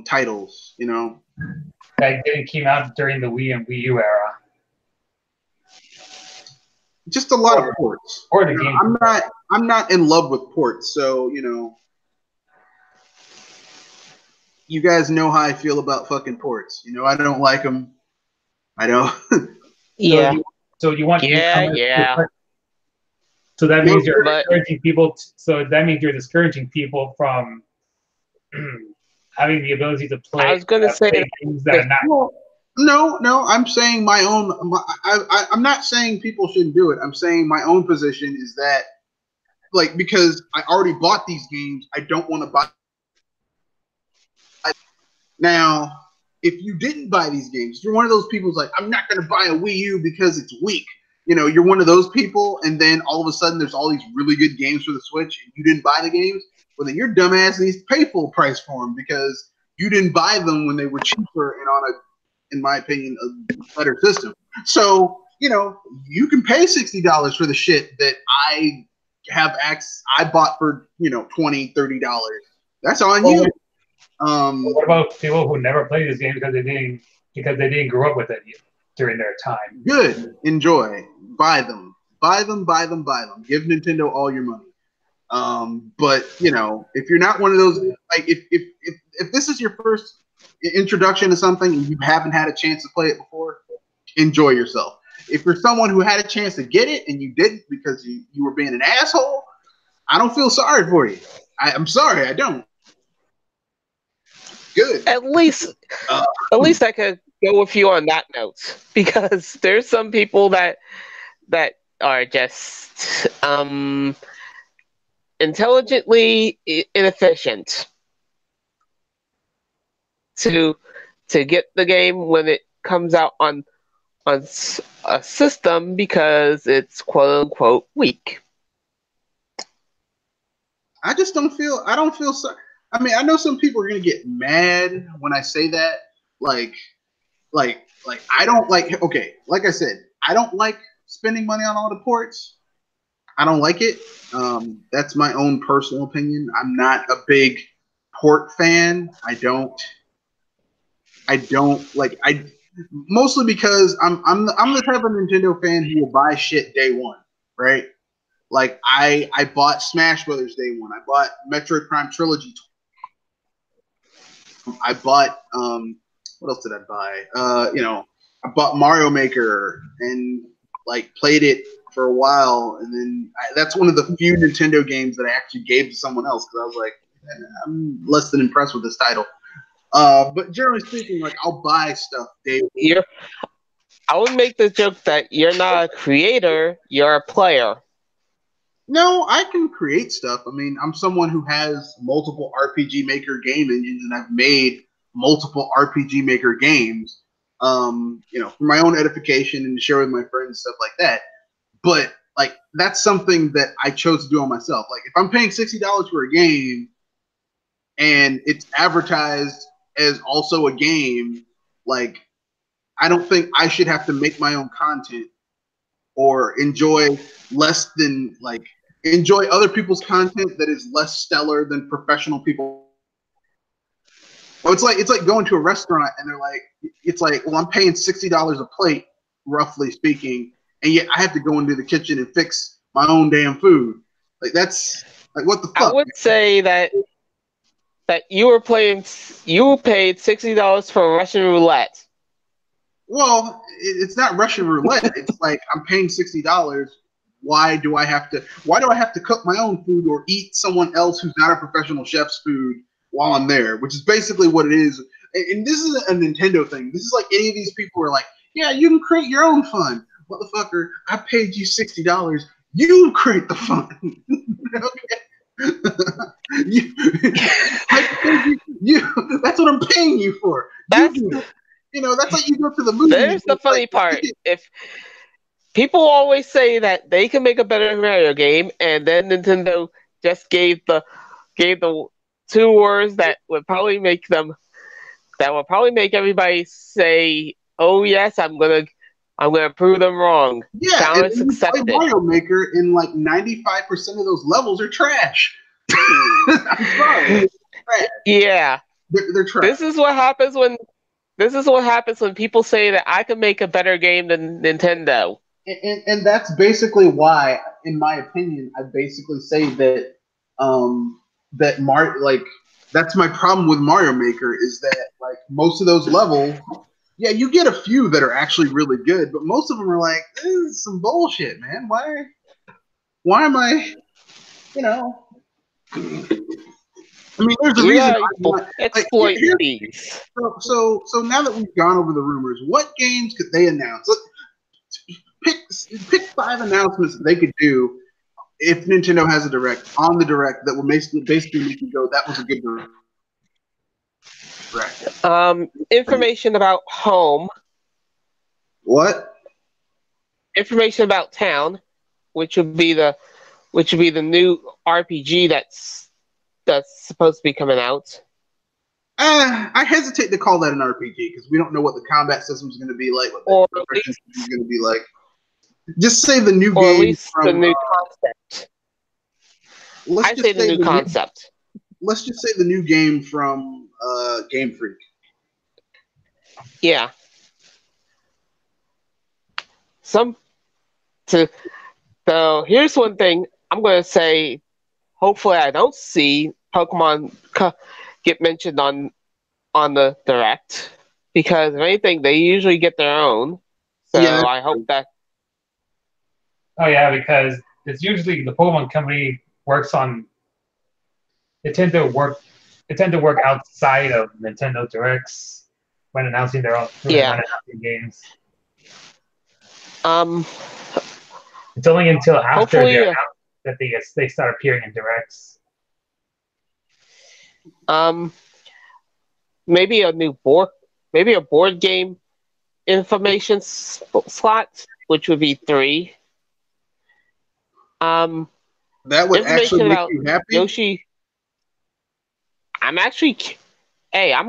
titles, that came out during the Wii and Wii U era. just a lot of ports. Or the game. I'm not in love with ports, so you guys know how I feel about fucking ports. I don't like them. I don't. Yeah. So you want Yeah. So that means you're But- discouraging people. So that means you're discouraging people from having the ability to play. I was gonna say play games that are not. Well, no. I'm saying my own. I'm not saying people shouldn't do it. I'm saying my own position is that, like, because I already bought these games, I don't want to buy. Now, if you didn't buy these games, you're one of those people who's like, I'm not going to buy a Wii U because it's weak. You're one of those people, and then all of a sudden there's all these really good games for the Switch, and you didn't buy the games. Well, then your dumbass needs to pay full price for them because you didn't buy them when they were cheaper and on in my opinion, a better system. So, you can pay $60 for the shit that I bought for, $20, $30. That's on you. What about people who never played this game because they didn't grow up with it during their time? Good. Enjoy. Buy them. Buy them. Give Nintendo all your money. But if you're not one of those, like, if this is your first introduction to something and you haven't had a chance to play it before, enjoy yourself. If you're someone who had a chance to get it and you didn't because you were being an asshole, I don't feel sorry for you. I'm sorry, I don't. Good. At least I could go with you on that note, because there's some people that are just intelligently inefficient to get the game when it comes out on a system because it's quote unquote weak. I don't feel sorry. I mean, I know some people are gonna get mad when I say that. Like I don't like. Okay, like I said, I don't like spending money on all the ports. I don't like it. That's my own personal opinion. I'm not a big port fan. I don't like. Mostly because I'm the type of Nintendo fan who will buy shit day one, right? Like I bought Smash Brothers day one. I bought Metroid Prime Trilogy. I bought what else did I buy? I bought Mario Maker and like played it for a while, and then that's one of the few Nintendo games that I actually gave to someone else because I was like, I'm less than impressed with this title. But generally speaking, like I'll buy stuff day one. I would make the joke that you're not a creator, you're a player. No, I can create stuff. I mean, I'm someone who has multiple RPG Maker game engines, and I've made multiple RPG Maker games, for my own edification and to share with my friends and stuff like that. But like, that's something that I chose to do on myself. Like, if I'm paying $60 for a game and it's advertised as also a game, like, I don't think I should have to make my own content or enjoy other people's content that is less stellar than professional people. Well, it's like going to a restaurant and they're like, it's like, well, I'm paying $60 a plate, roughly speaking, and yet I have to go into the kitchen and fix my own damn food. Like, that's like, what the fuck? I would say that you paid $60 for Russian roulette. Well, it's not Russian roulette. It's like, I'm paying $60. Why do I have to cook my own food or eat someone else who's not a professional chef's food while I'm there? Which is basically what it is. And this isn't a Nintendo thing. This is like any of these people are like, yeah, you can create your own fun. Motherfucker, I paid you $60. You create the fun. Okay. That's what I'm paying you for. That's like you go to the movie. There's the funny part. If people always say that they can make a better Mario game, and then Nintendo just gave the two words that would probably make everybody say, "Oh yes, I'm gonna prove them wrong." Yeah, Challenge and accepted. Mario Maker, in like 95% of those levels are trash. I'm sorry. Trash. Yeah, they're trash. This is what happens when people say that I can make a better game than Nintendo. and that's basically why, in my opinion, I basically say that like that's my problem with Mario Maker is that like most of those levels, yeah, you get a few that are actually really good, but most of them are like, this is some bullshit, man. Why am I, you know? I mean, there's a You reason. gotta Like, exploit these. so now that we've gone over the rumors, what games could they announce? Pick 5 announcements that they could do if Nintendo has a direct on the direct that will basically make you go, that was a good direct. Information about home, What? information about town, which would be the new RPG that's supposed to be coming out. I hesitate to call that an RPG because we don't know what the combat system is going to be like, what the progression is going to be like. Just say the new game. Or at least from, the new concept. Let's say the new concept. Let's just say the new game from Game Freak. Yeah. So here's one thing I'm going to say. Hopefully, I don't see Pokemon get mentioned on the direct, because if anything, they usually get their own. So yeah, I hope that. Oh yeah, because it's usually the Pokemon company works on. They tend to work outside of Nintendo Directs when announcing their own games. It's only until after that they start appearing in Directs. Maybe a board game information slot, which would be 3. That would actually make you happy. Yoshi. I'm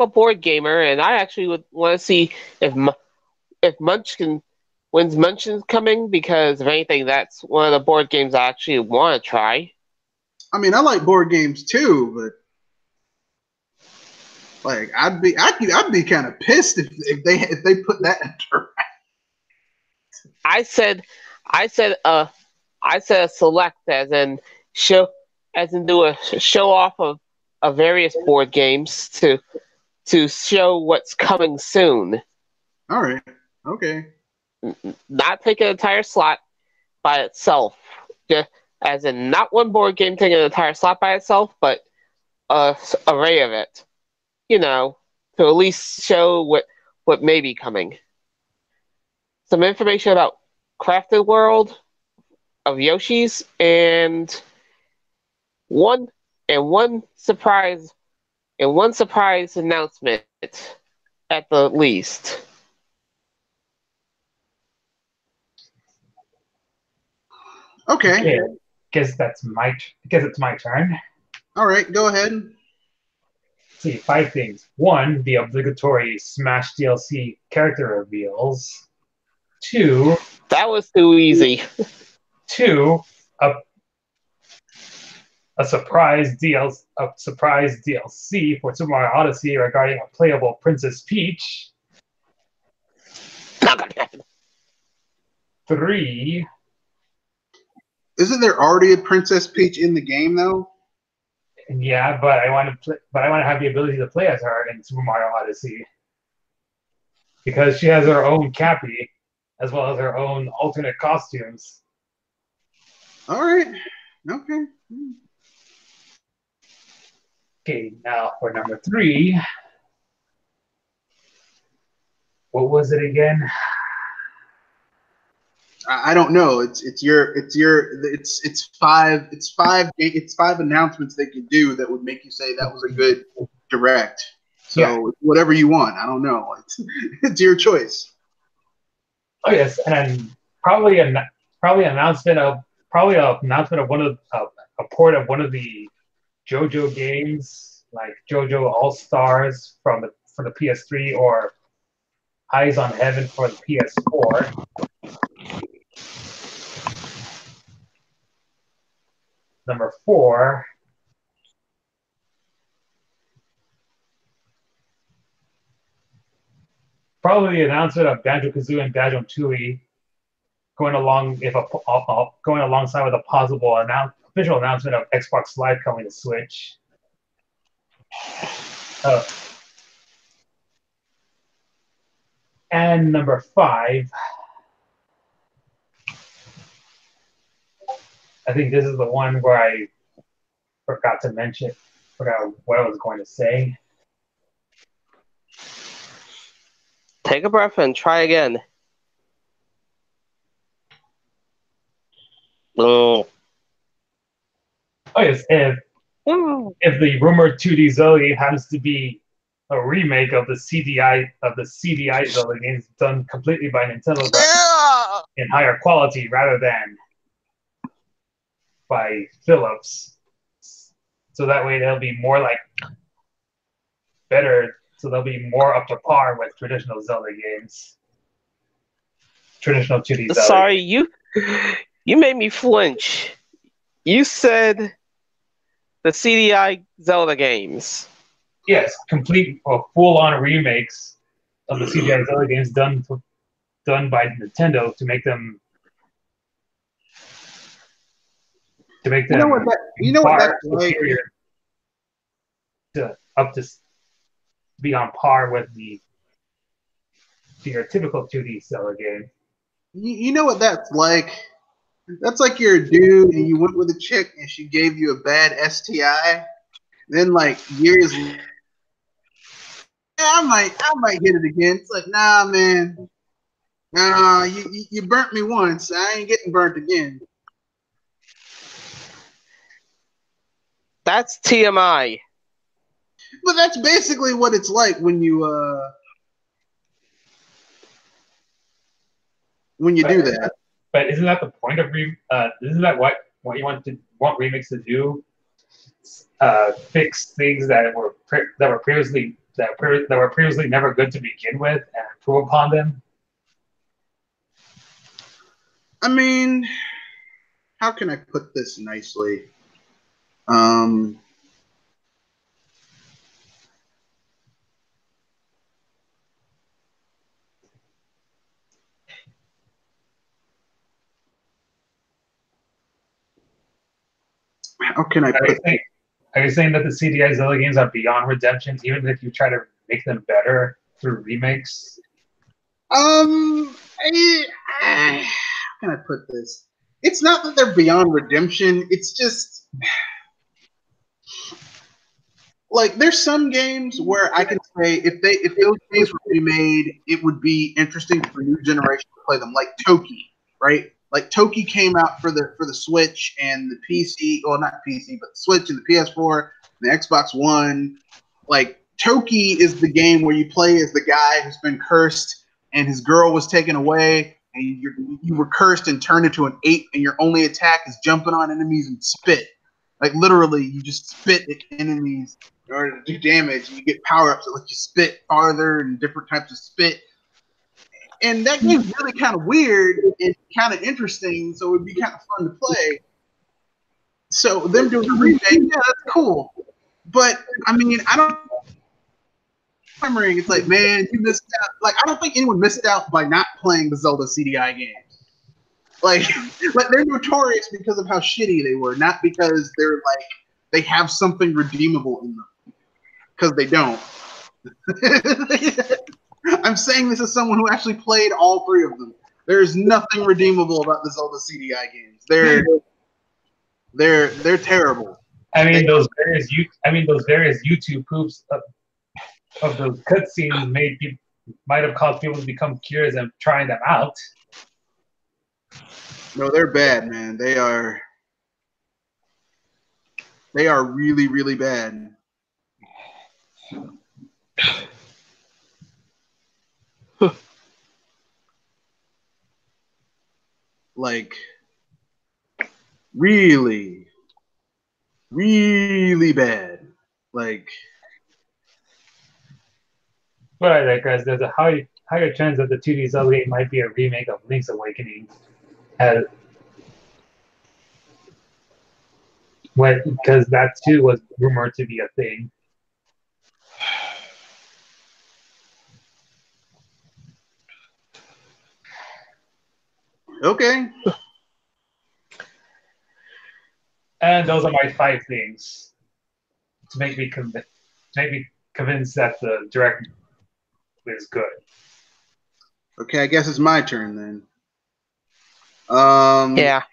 a board gamer, and I actually would want to see if Munchkin. When's Munchkin's coming? Because if anything, that's one of the board games I actually want to try. I mean, I like board games too, but like I'd be kind of pissed if they put that in direct. I said a select, as in do a show off of various board games to show what's coming soon. All right. Okay. Not take an entire slot by itself, as in not one board game taking an entire slot by itself, but a array of it. To at least show what may be coming. Some information about Crafted World of Yoshi's and one surprise announcement at the least. Okay. Yeah, guess it's my turn. All right, go ahead. Let's see, 5 things. 1, the obligatory Smash DLC character reveals. 2, that was too easy. 2, a surprise DLC for Super Mario Odyssey regarding a playable Princess Peach. 3. Isn't there already a Princess Peach in the game though? Yeah, but I want to have the ability to play as her in Super Mario Odyssey because she has her own Cappy as well as her own alternate costumes. All right. Okay. Okay, now for number 3. What was it again? I don't know. It's 5 announcements they could do that would make you say that was a good direct. So whatever you want. I don't know. It's your choice. Oh yes, and then probably an announcement of one of a port of one of the JoJo games, like JoJo All Stars for the PS3 or Eyes on Heaven for the PS4. Number 4. Probably the announcement of Banjo-Kazooie and Banjo-Tooie going alongside with a possible official announcement of Xbox Live coming to Switch. And number 5, I think this is the one where I forgot to mention, forgot what I was going to say. Take a breath and try again. Oh. Oh yes, if the rumored 2D Zelda game happens to be a remake of the CDI Zelda games done completely by Nintendo in higher quality rather than by Philips, so that way they'll be more like better. So they'll be more up to par with traditional Zelda games. Traditional 2D Zelda. Sorry, you made me flinch. You said the CDI Zelda games. Yes, complete or full-on remakes of the CDI Zelda games done by Nintendo to make them. You know what that's like? To be on par with your typical 2D Zelda game. You know what that's like? That's like you're a dude and you went with a chick and she gave you a bad STI. Then like years later, I might hit it again. It's like, nah, man. Nah, you burnt me once. I ain't getting burnt again. That's TMI. But that's basically what it's like when you do that. But isn't that the point of isn't that what you want remakes to do? Fix things that were previously never good to begin with and improve upon them. I mean, how can I put this nicely? How can I put it? Are you saying that the CDI Zelda games are beyond redemption, even if you try to make them better through remakes? How can I put this? It's not that they're beyond redemption. It's just like there's some games where I can say if those games were remade, it would be interesting for new generation to play them. Like Toki, right? Like Toki came out for the Switch and the PC, well not PC, but the Switch and the PS4 and the Xbox One. Like Toki is the game where you play as the guy who's been cursed and his girl was taken away, and you were cursed and turned into an ape, and your only attack is jumping on enemies and spit. Like literally, you just spit at enemies in order to do damage. You get power-ups that let you spit farther and different types of spit. And that game's really kind of weird and kind of interesting, so it would be kind of fun to play. So them doing a remake, yeah, that's cool. But I mean, I don't. It's like, man, you missed out. Like, I don't think anyone missed out by not playing the Zelda CDI games. Like they're notorious because of how shitty they were, not because they have something redeemable in them. Because they don't. I'm saying this as someone who actually played all 3 of them. There's nothing redeemable about the Zelda CDI games. They're terrible. I mean, those various YouTube poofs of those cutscenes might have caused people to become curious and trying them out. No, they're bad, man. They are really, really bad. Like, really, really bad. Like, but like, guys, there's a higher chance that the 2D Zelda game might be a remake of Link's Awakening, because that too was rumored to be a thing. Okay. And those are my 5 things to make me convinced that the direct is good. Okay, I guess it's my turn then. Yeah.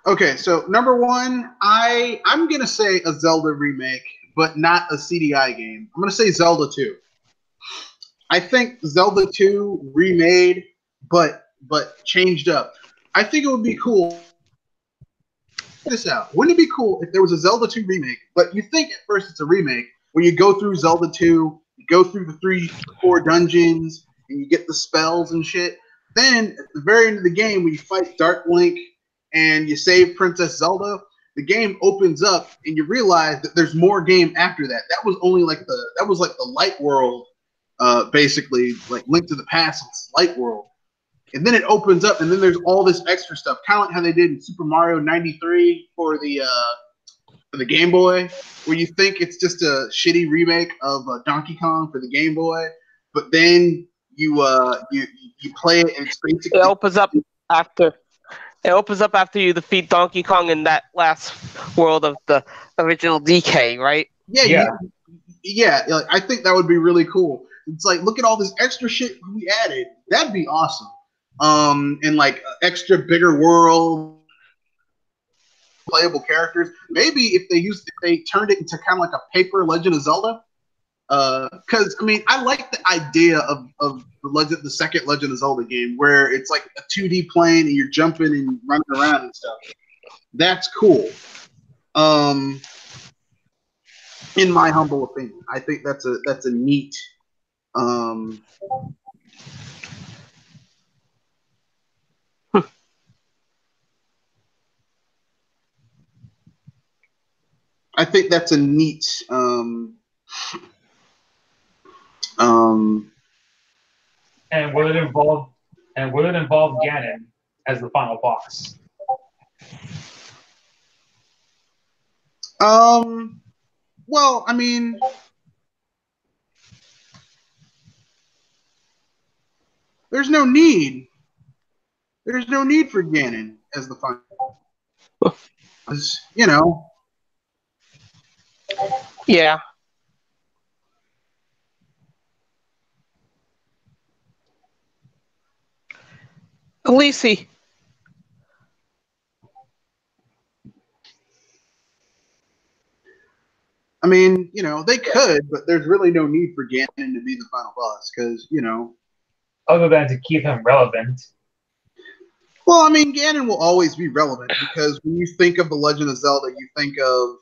Okay, so number one, I'm gonna say a Zelda remake, but not a CDI game. I'm gonna say Zelda 2. I think Zelda 2 remade, but changed up. I think it would be cool. Check this out. Wouldn't it be cool if there was a Zelda 2 remake, but you think at first it's a remake, where you go through Zelda 2, you go through the 4 dungeons, and you get the spells and shit. Then at the very end of the game, when you fight Dark Link and you save Princess Zelda, the game opens up and you realize that there's more game after that. That was only like the light world, basically like Link to the Past. It's light world. And then it opens up, and then there's all this extra stuff, kind of like how they did in Super Mario '93 for the Game Boy, where you think it's just a shitty remake of Donkey Kong for the Game Boy, but then you play it, and it's basically It opens up after you defeat Donkey Kong in that last world of the original DK, right? yeah. Like, I think that would be really cool. It's like, look at all this extra shit we added. That'd be awesome. And like extra bigger world, playable characters. Maybe if they turned it into kind of like a paper Legend of Zelda. Because I mean, I like the idea of the second Legend of Zelda game, where it's like a 2D plane and you're jumping and running around and stuff. That's cool. In my humble opinion, I think that's a neat. I think that's a neat. And will it involve Ganon as the final boss? Well, I mean, there's no need. There's no need for Ganon as the final. You know. Yeah. Lisi. I mean, they could, but there's really no need for Ganon to be the final boss because, Other than to keep him relevant. Well, I mean, Ganon will always be relevant because when you think of The Legend of Zelda, you think of,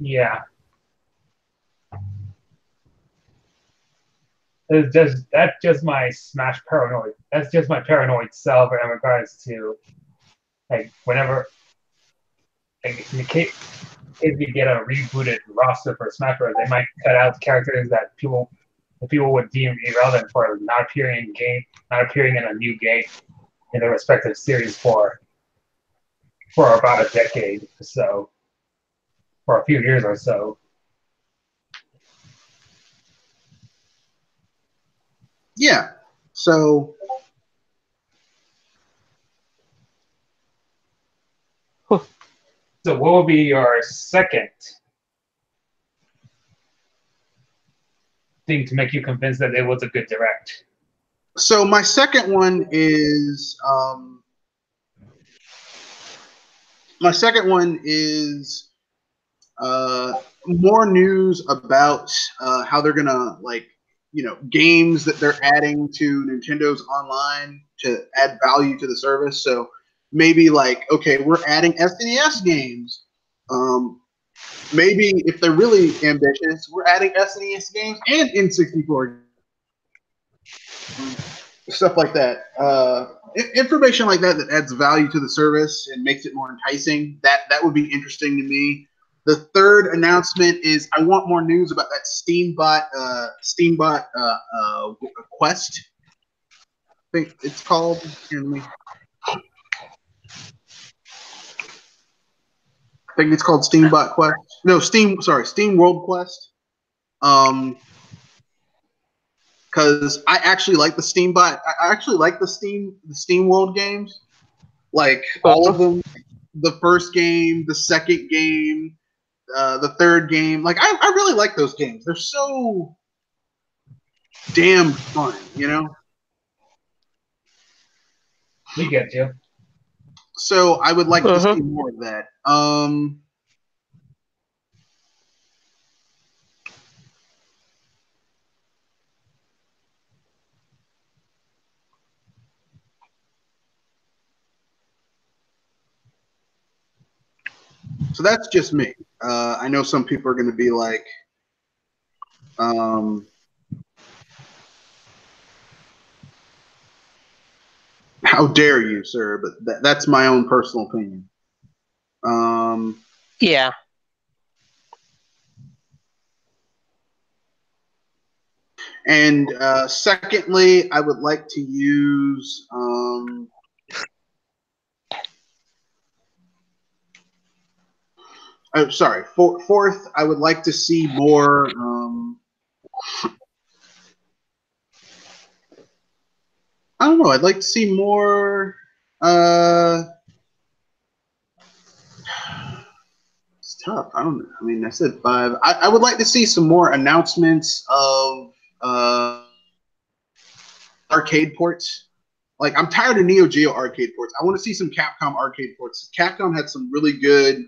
Yeah. That's just my Smash paranoid. That's just my paranoid self in regards to, like, whenever, like, in the case if you get a rebooted roster for Smash Bros, they might cut out characters that people would deem irrelevant for not appearing in a new game in their respective series for about a decade or so, for a few years or so. Yeah. So. So what would be your second thing to make you convinced that it was a good direct? So my second one is more news about how they're gonna games that they're adding to Nintendo's online to add value to the service. So maybe okay, we're adding SNES games. Maybe if they're really ambitious, we're adding SNES games and N64 stuff like that. Information like that adds value to the service and makes it more enticing. That would be interesting to me. The third announcement is I want more news about that Steambot Quest. I think it's called. I think it's called Steambot Quest. No, Steam World Quest. Because I actually like the Steambot. I actually like the Steam World games. Like all of them. The first game, the second game, the third game. Like I really like those games. They're so damn fun, you know? We get you. So I would like to see more of that. So that's just me. I know some people are going to be like, how dare you, sir? But that's my own personal opinion. Yeah. And secondly, I would like to use fourth, I would like to see more I don't know, I'd like to see more it's tough. I mean, I said 5. I would like to see some more announcements of arcade ports. Like, I'm tired of Neo Geo arcade ports. I want to see some Capcom arcade ports. Capcom had some really good,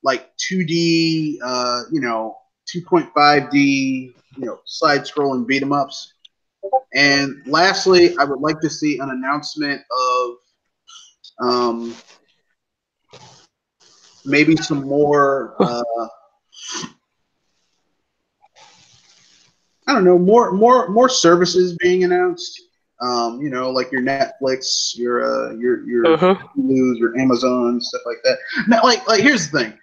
like 2D, 2.5D, side-scrolling beat 'em ups. And lastly, I would like to see an announcement of maybe some more. I don't know, more services being announced. Like your Netflix, your Hulu's, your Amazon, stuff like that. Now, like here's the thing.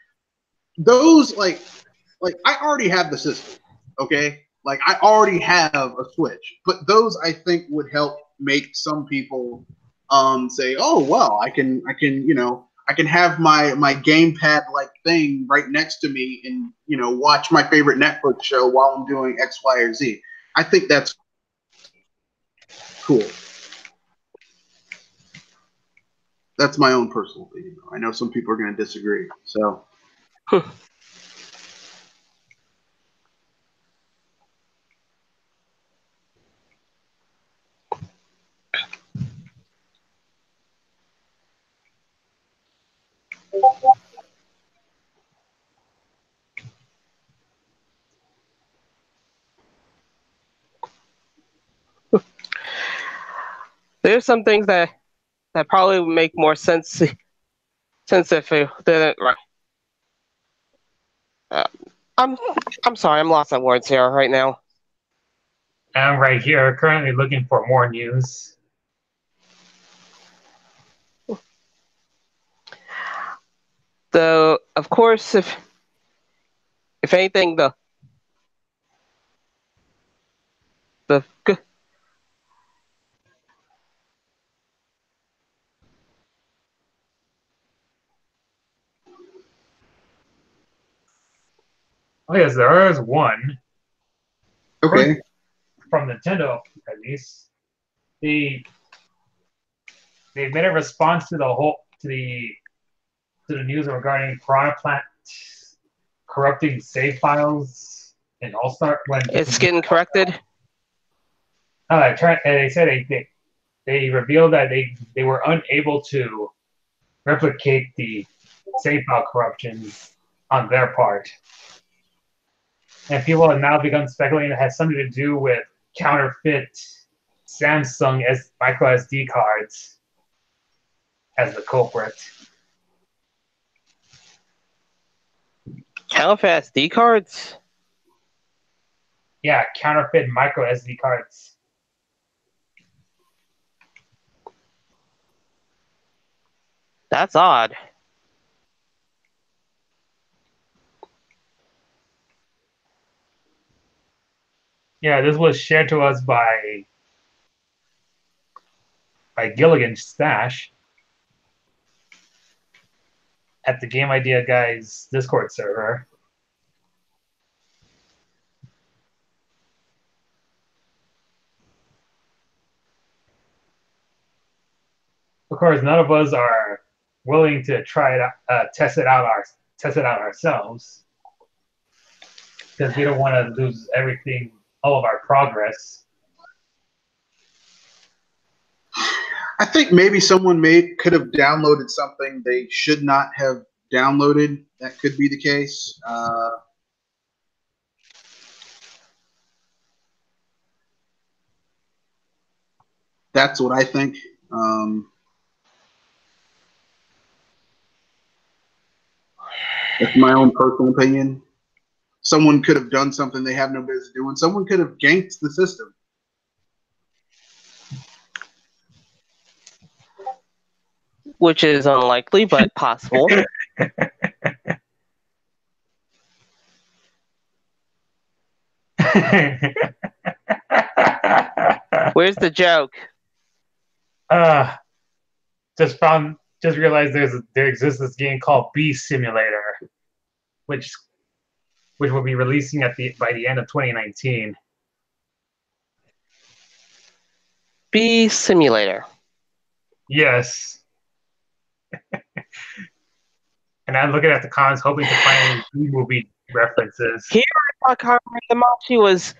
Those like I already have the system, okay? Like I already have a Switch, but those I think would help make some people say, "Oh, well, I can have my gamepad like thing right next to me and watch my favorite Netflix show while I'm doing X, Y, or Z." I think that's cool. That's my own personal opinion. I know some people are going to disagree. So. There's some things that probably would make more sense if it didn't. Right. I'm sorry. I'm lost of words here right now. I'm right here, currently looking for more news. Though, of course, if anything, the Oh yes, there is one. Okay. From Nintendo, at least. They made a response to the news regarding Piranha Plant corrupting save files in All Star when it's getting corrected. They said they revealed that they were unable to replicate the save file corruptions on their part. And people have now begun speculating it has something to do with counterfeit Samsung micro SD cards as the culprit. Counterfeit SD cards? Yeah, counterfeit micro SD cards. That's odd. Yeah, this was shared to us by Gilligan Stash. at the Game Idea Guys Discord server. Of course, none of us are willing to try it, test it out ourselves, because we don't want to lose everything, all of our progress. I think maybe someone could have downloaded something they should not have downloaded. That could be the case. That's what I think. That's my own personal opinion. Someone could have done something they have no business doing. Someone could have ganked the system. Which is unlikely, but possible. Where's the joke? Just realized there exists this game called Bee Simulator, which will be releasing by the end of 2019. Bee Simulator. Yes. And I'm looking at the comments, hoping to find any Bee movie references. Here, I thought Machi was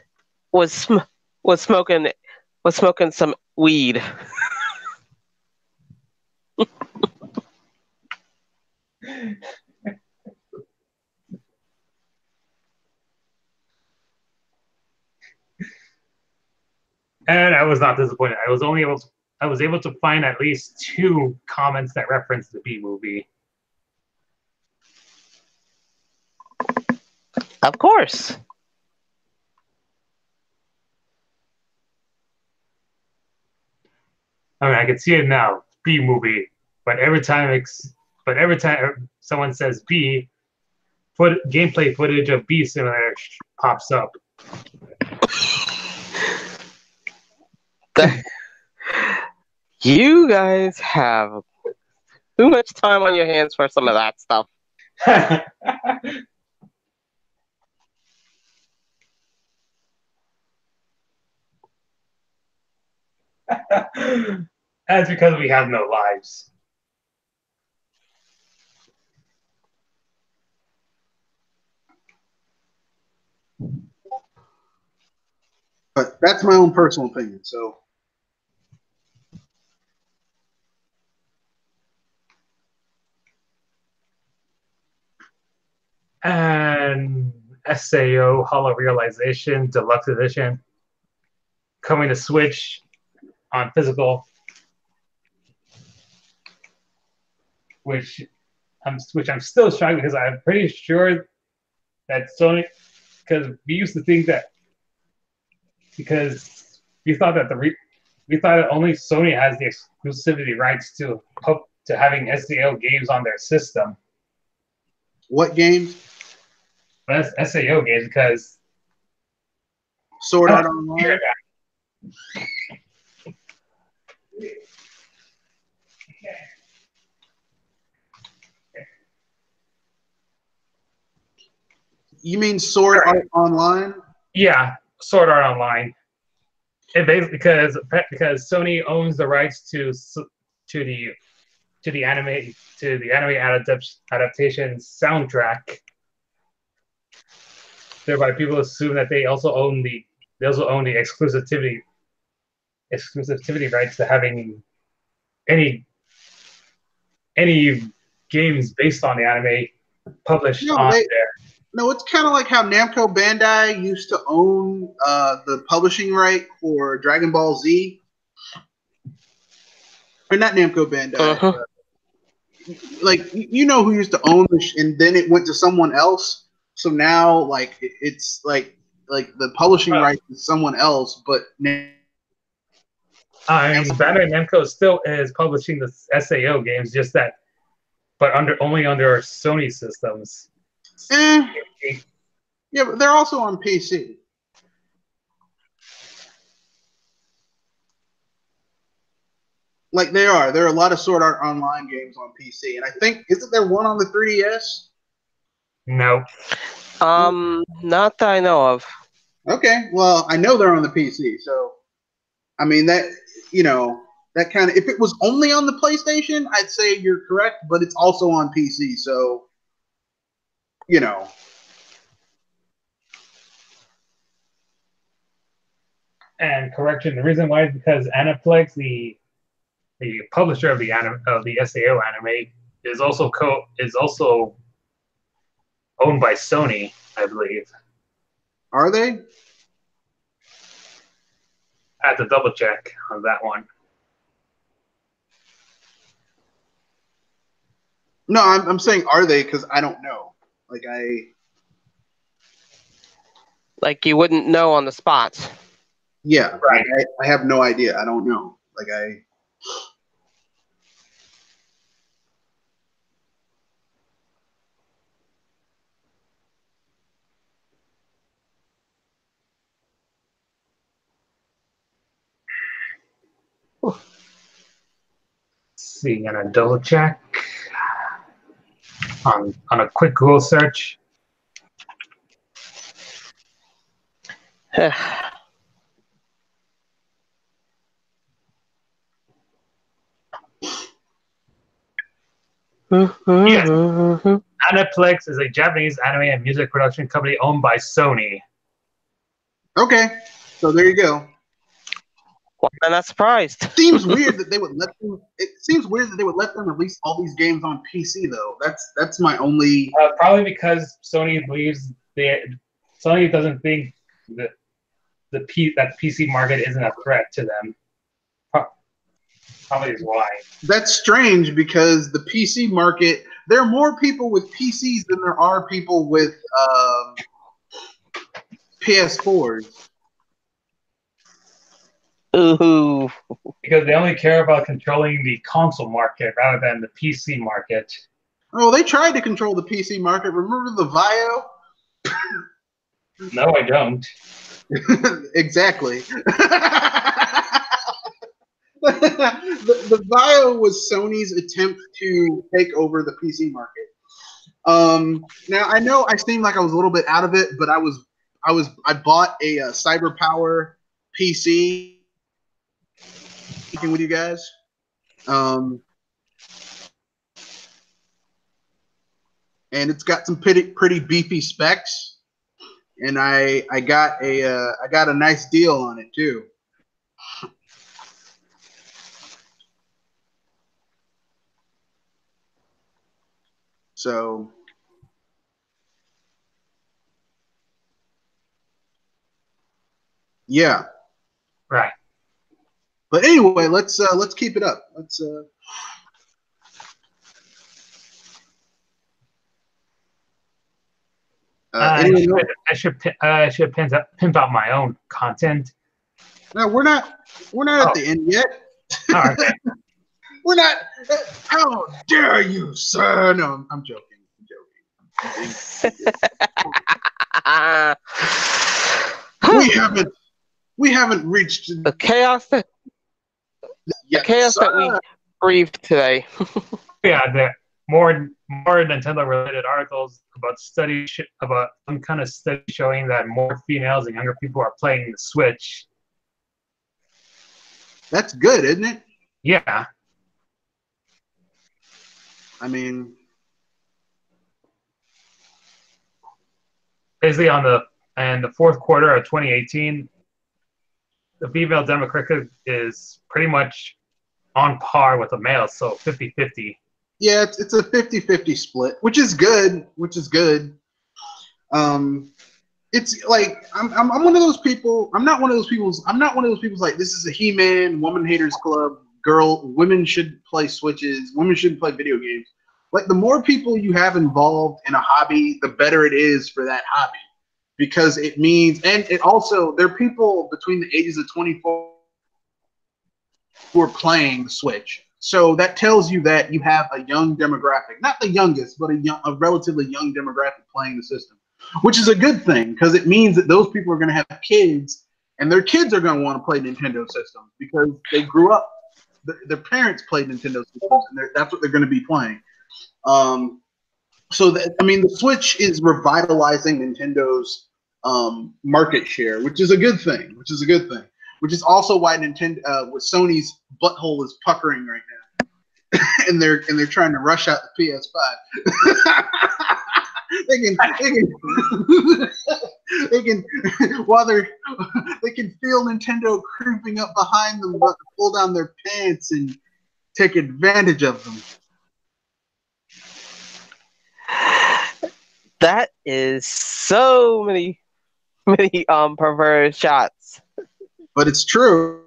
smoking some weed. And I was not disappointed. I was able to find at least 2 comments that referenced the Bee movie. Of course. I mean, I can see it now, Bee movie. But every time someone says Bee, gameplay footage of Bee Simulator pops up. You guys have too much time on your hands for some of that stuff. That's because we have no lives. But that's my own personal opinion. So, and SAO Hollow Realization Deluxe Edition coming to Switch on physical, which I'm still shocked, because I'm pretty sure that Sony, because we used to think that, because we thought that only Sony has the exclusivity rights to having SAO games on their system. what games? That's SAO games, because Sword Art Online. You mean Sword Art Online? Yeah, Sword Art Online. It basically, because Sony owns the rights to the anime adaptation soundtrack. Thereby, people assume that they also own the exclusivity rights to having any games based on the anime published on there. No, it's kind of like how Namco Bandai used to own the publishing right for Dragon Ball Z. Or not Namco Bandai. Uh-huh. Like, you know who used to own this, and then it went to someone else. So now, like, it's like the publishing right to someone else, but Bandai Namco still is publishing the SAO games, just that, but only under Sony systems. Yeah, but they're also on PC. Like there are a lot of Sword Art Online games on PC, and I think isn't there one on the 3DS? No. Not that I know of. Okay, well I know they're on the PC, so I mean that that kind of if it was only on the PlayStation, I'd say you're correct, but it's also on PC, so you know. And correction, the reason why is because Aniplex, the publisher of the SAO anime, is also owned by Sony, I believe. Are they? I have to double check on that one. No, I'm saying are they because I don't know. Like you wouldn't know on the spot. Yeah, right. I have no idea. I don't know. See, gonna double check on a quick Google search. Yes. Aniplex is a Japanese anime and music production company owned by Sony. Okay, so there you go. Well, I'm not surprised. It seems weird that they would let them. It seems weird that they would let them release all these games on PC, though. That's my only. Probably because Sony believes Sony doesn't think that the PC market isn't a threat to them. Probably is why. That's strange because the PC market. There are more people with PCs than there are people with PS4s. Ooh. Because they only care about controlling the console market rather than the PC market. Oh, they tried to control the PC market. Remember the Vio? No, I don't. Exactly. the Vio was Sony's attempt to take over the PC market. Now I know I seemed like I was a little bit out of it, but I bought a CyberPower PC with you guys. And it's got some pretty beefy specs, and I got a nice deal on it too. So yeah, right. But anyway, let's keep it up. Let's. I should pimp out my own content. No, we're not at the end yet. Oh, okay. We're not. How dare you, sir? No, I'm joking. We haven't reached the chaos that we breathed today. Yeah, there more Nintendo related articles about about some kind of study showing that more females and younger people are playing the Switch. That's good, isn't it? Yeah. I mean, basically in the fourth quarter of 2018, the female demographic is pretty much on par with the male, so 50-50. Yeah, it's a 50-50 split, which is good. It's like I'm one of those people. I'm not one of those people like this is a He-Man woman haters club. Women should play Switches. Women shouldn't play video games. Like the more people you have involved in a hobby, the better it is for that hobby, because it means, and it also there are people between the ages of 24 who are playing the Switch. So that tells you that you have a young demographic, not the youngest, but a relatively young demographic playing the system, which is a good thing because it means that those people are going to have kids, and their kids are going to want to play Nintendo systems because they grew up their parents played Nintendo Switches, and that's what they're going to be playing. So I mean, the Switch is revitalizing Nintendo's market share, which is a good thing. Which is also why Nintendo, with Sony's butthole is puckering right now, and they're trying to rush out the PS5. they can they can feel Nintendo creeping up behind them, about to pull down their pants and take advantage of them. That is so many perverted shots. But it's true.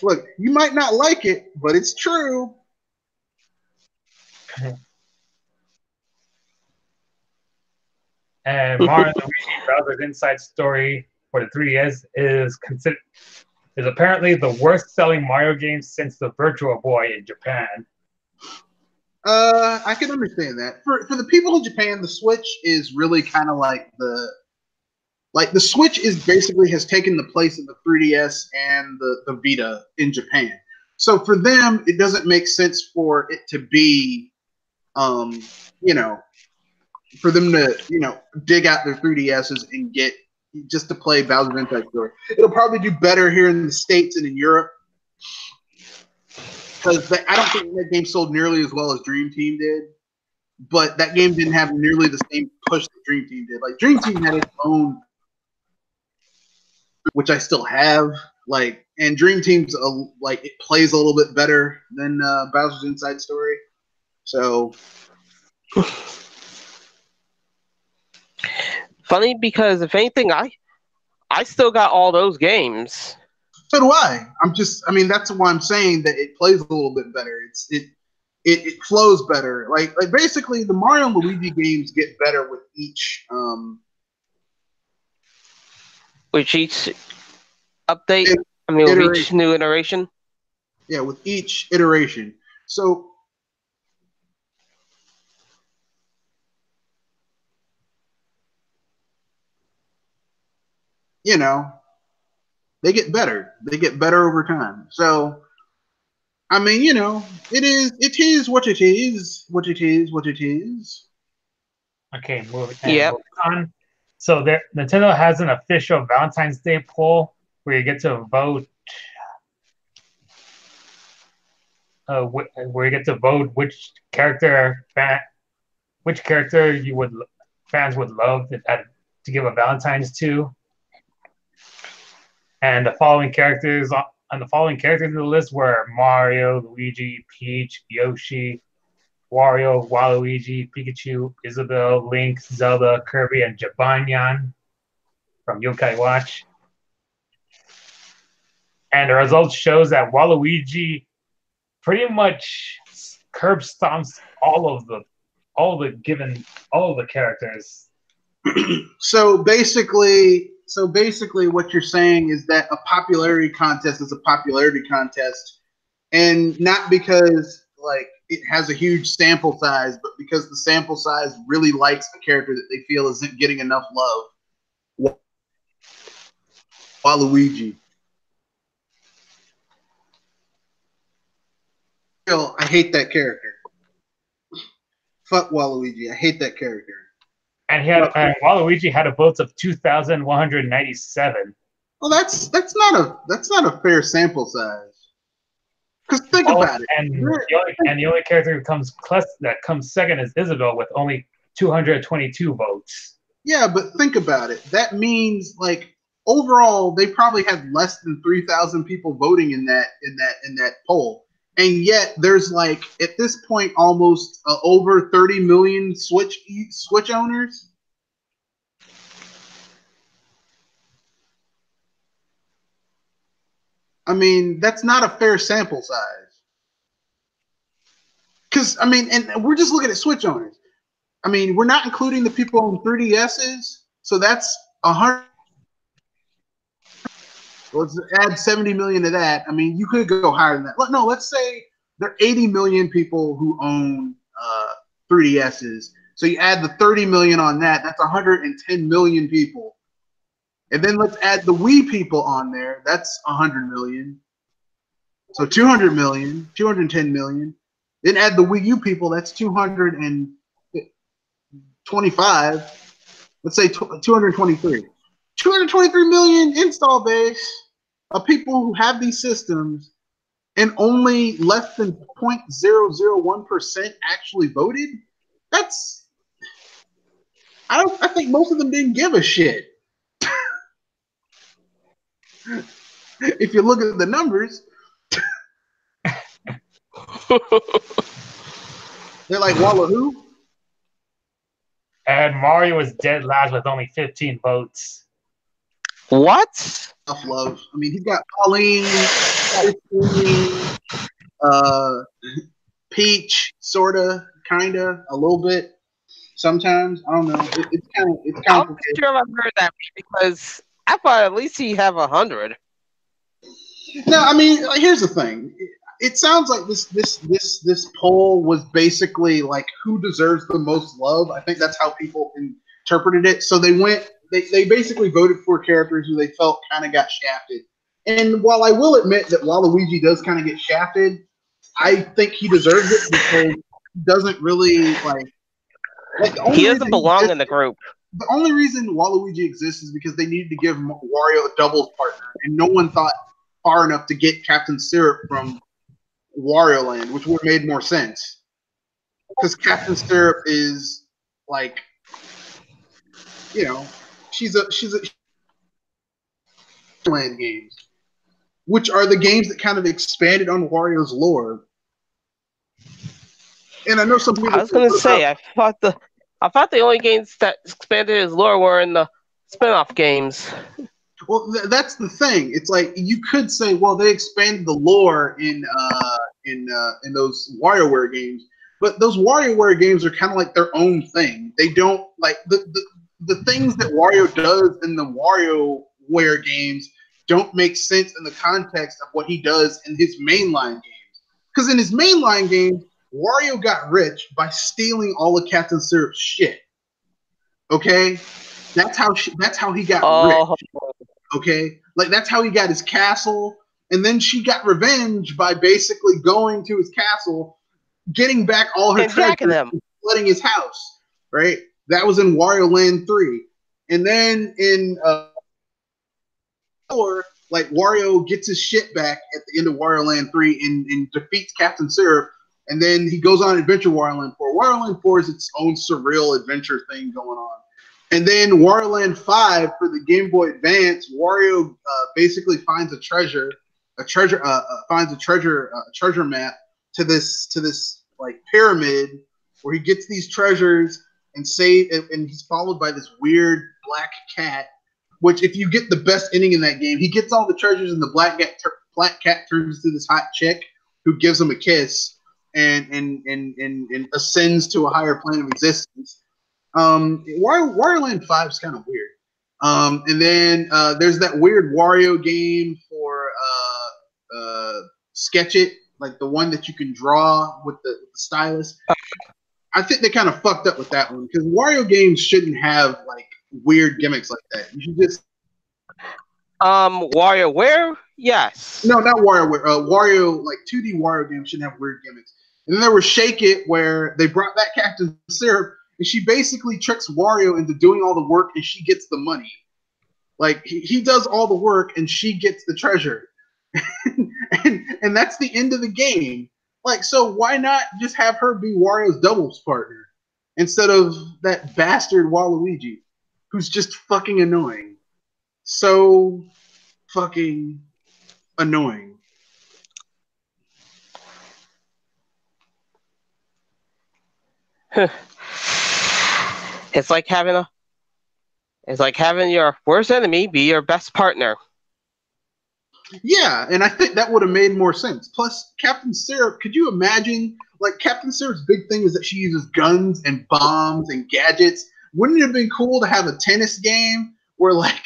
Look, you might not like it, but it's true. And Mario and Luigi Bowser's Inside Story for the 3DS is apparently the worst-selling Mario game since the Virtual Boy in Japan. I can understand that. For the people in Japan, the Switch is really kind of like the Switch is basically has taken the place of the 3DS and the Vita in Japan. So for them, it doesn't make sense for it to be, for them to, dig out their 3DSs and get just to play Bowser's Inside Story. It'll probably do better here in the States and in Europe. Because I don't think that game sold nearly as well as Dream Team did. But that game didn't have nearly the same push that Dream Team did. Like, Dream Team had its own, which I still have. Like, and Dream Team's, it plays a little bit better than Bowser's Inside Story. So... Funny, because if anything, I still got all those games. So do I. That's why I'm saying that it plays a little bit better. It flows better. Like basically the Mario and Luigi games get better with each update. With each new iteration. Yeah, with each iteration. So they get better. They get better over time. So, it is what it is. Okay, moving on. So Nintendo has an official Valentine's Day poll where you get to vote. Where you get to vote which character fans would love to give a Valentine's to. And the following characters in the list were Mario, Luigi, Peach, Yoshi, Wario, Waluigi, Pikachu, Isabelle, Link, Zelda, Kirby, and Jibanyan from Yokai Watch. And the results shows that Waluigi pretty much curb stomps all the characters. So basically, what you're saying is that a popularity contest is a popularity contest, and not because it has a huge sample size, but because the sample size really likes a character that they feel isn't getting enough love. Waluigi. I hate that character. Fuck Waluigi. I hate that character. And Waluigi had a vote of 2,197. Well, that's not a fair sample size. Because think about it. And the only character that comes second is Isabelle with only 222 votes. Yeah, but think about it. That means overall they probably had less than 3,000 people voting in that poll. And yet there's at this point almost over 30 million Switch owners. That's not a fair sample size. Because and we're just looking at Switch owners. We're not including the people on 3DSs. So that's 100. Let's add 70 million to that. You could go higher than that. No, let's say there are 80 million people who own 3DSs. So you add the 30 million on that. That's 110 million people And then let's add the Wii people on there. That's 100 million. So 200 million, 210 million. Then add the Wii U people. That's 225. Let's say 223. 223 million install base of people who have these systems, and only less than 0.001% actually voted. I think most of them didn't give a shit. If you look at the numbers, they're like, Walla who? And Mario was dead last with only 15 votes. What? Tough love. I mean, he's got Pauline, Peach, sorta, kinda, a little bit. Sometimes I don't know. It's kind of I'm not complicated. sure if I've heard that because I thought at least he'd have 100. No, I mean, here's the thing. It sounds like this poll was basically like who deserves the most love. I think that's how people interpreted it. So they basically voted for characters who they felt kind of got shafted. And while I will admit that Waluigi does kind of get shafted, I think he deserves it because he doesn't really He doesn't belong in the group. The only reason Waluigi exists is because they needed to give Wario a doubles partner, and no one thought far enough to get Captain Syrup from Wario Land, which would have made more sense. Because Captain Syrup is like, she's a Land games, which are the games that kind of expanded on Wario's lore. And I know some people. I was gonna say, I thought the only games that expanded his lore were in the spin-off games. Well, that's the thing. It's like you could say, well, they expanded the lore in those WarioWare games, but those WarioWare games are kind of like their own thing. They don't like the things that Wario does in the WarioWare games don't make sense in the context of what he does in his mainline games. Because in his mainline games, Wario got rich by stealing all of Captain Syrup's shit. Okay, that's how he got rich. Okay, like that's how he got his castle, and then she got revenge by basically going to his castle, getting back all her treasure, and flooding his house. Right, that was in Wario Land 3, and then in like Wario gets his shit back at the end of Wario Land 3 and defeats Captain Syrup. And then he goes on Adventure Wario Land 4. Wario Land 4 is its own surreal adventure thing going on. And then Wario Land 5 for the Game Boy Advance, Wario basically finds a treasure map to this like pyramid where he gets these treasures and he's followed by this weird black cat. Which, if you get the best ending in that game, he gets all the treasures and the black cat turns into this hot chick who gives him a kiss. And ascends to a higher plane of existence. Wario Land 5 is kind of weird. And then there's that weird Wario game for Sketch It, like the one that you can draw with the stylus. I think they kind of fucked up with that one because Wario games shouldn't have like weird gimmicks like that. You should just WarioWare? Yes. No, not WarioWare. Wario, like 2D Wario games shouldn't have weird gimmicks. And then there was Shake It, where they brought back Captain Syrup, and she basically tricks Wario into doing all the work, and she gets the money. Like, he does all the work, and she gets the treasure. and that's the end of the game. Like, so why not just have her be Wario's doubles partner instead of that bastard Waluigi, who's just fucking annoying. So fucking annoying. It's like having your worst enemy be your best partner. Yeah, and I think that would have made more sense. Plus, Captain Syrup, could you imagine? Like, Captain Syrup's big thing is that she uses guns and bombs and gadgets. Wouldn't it have been cool to have a tennis game where, like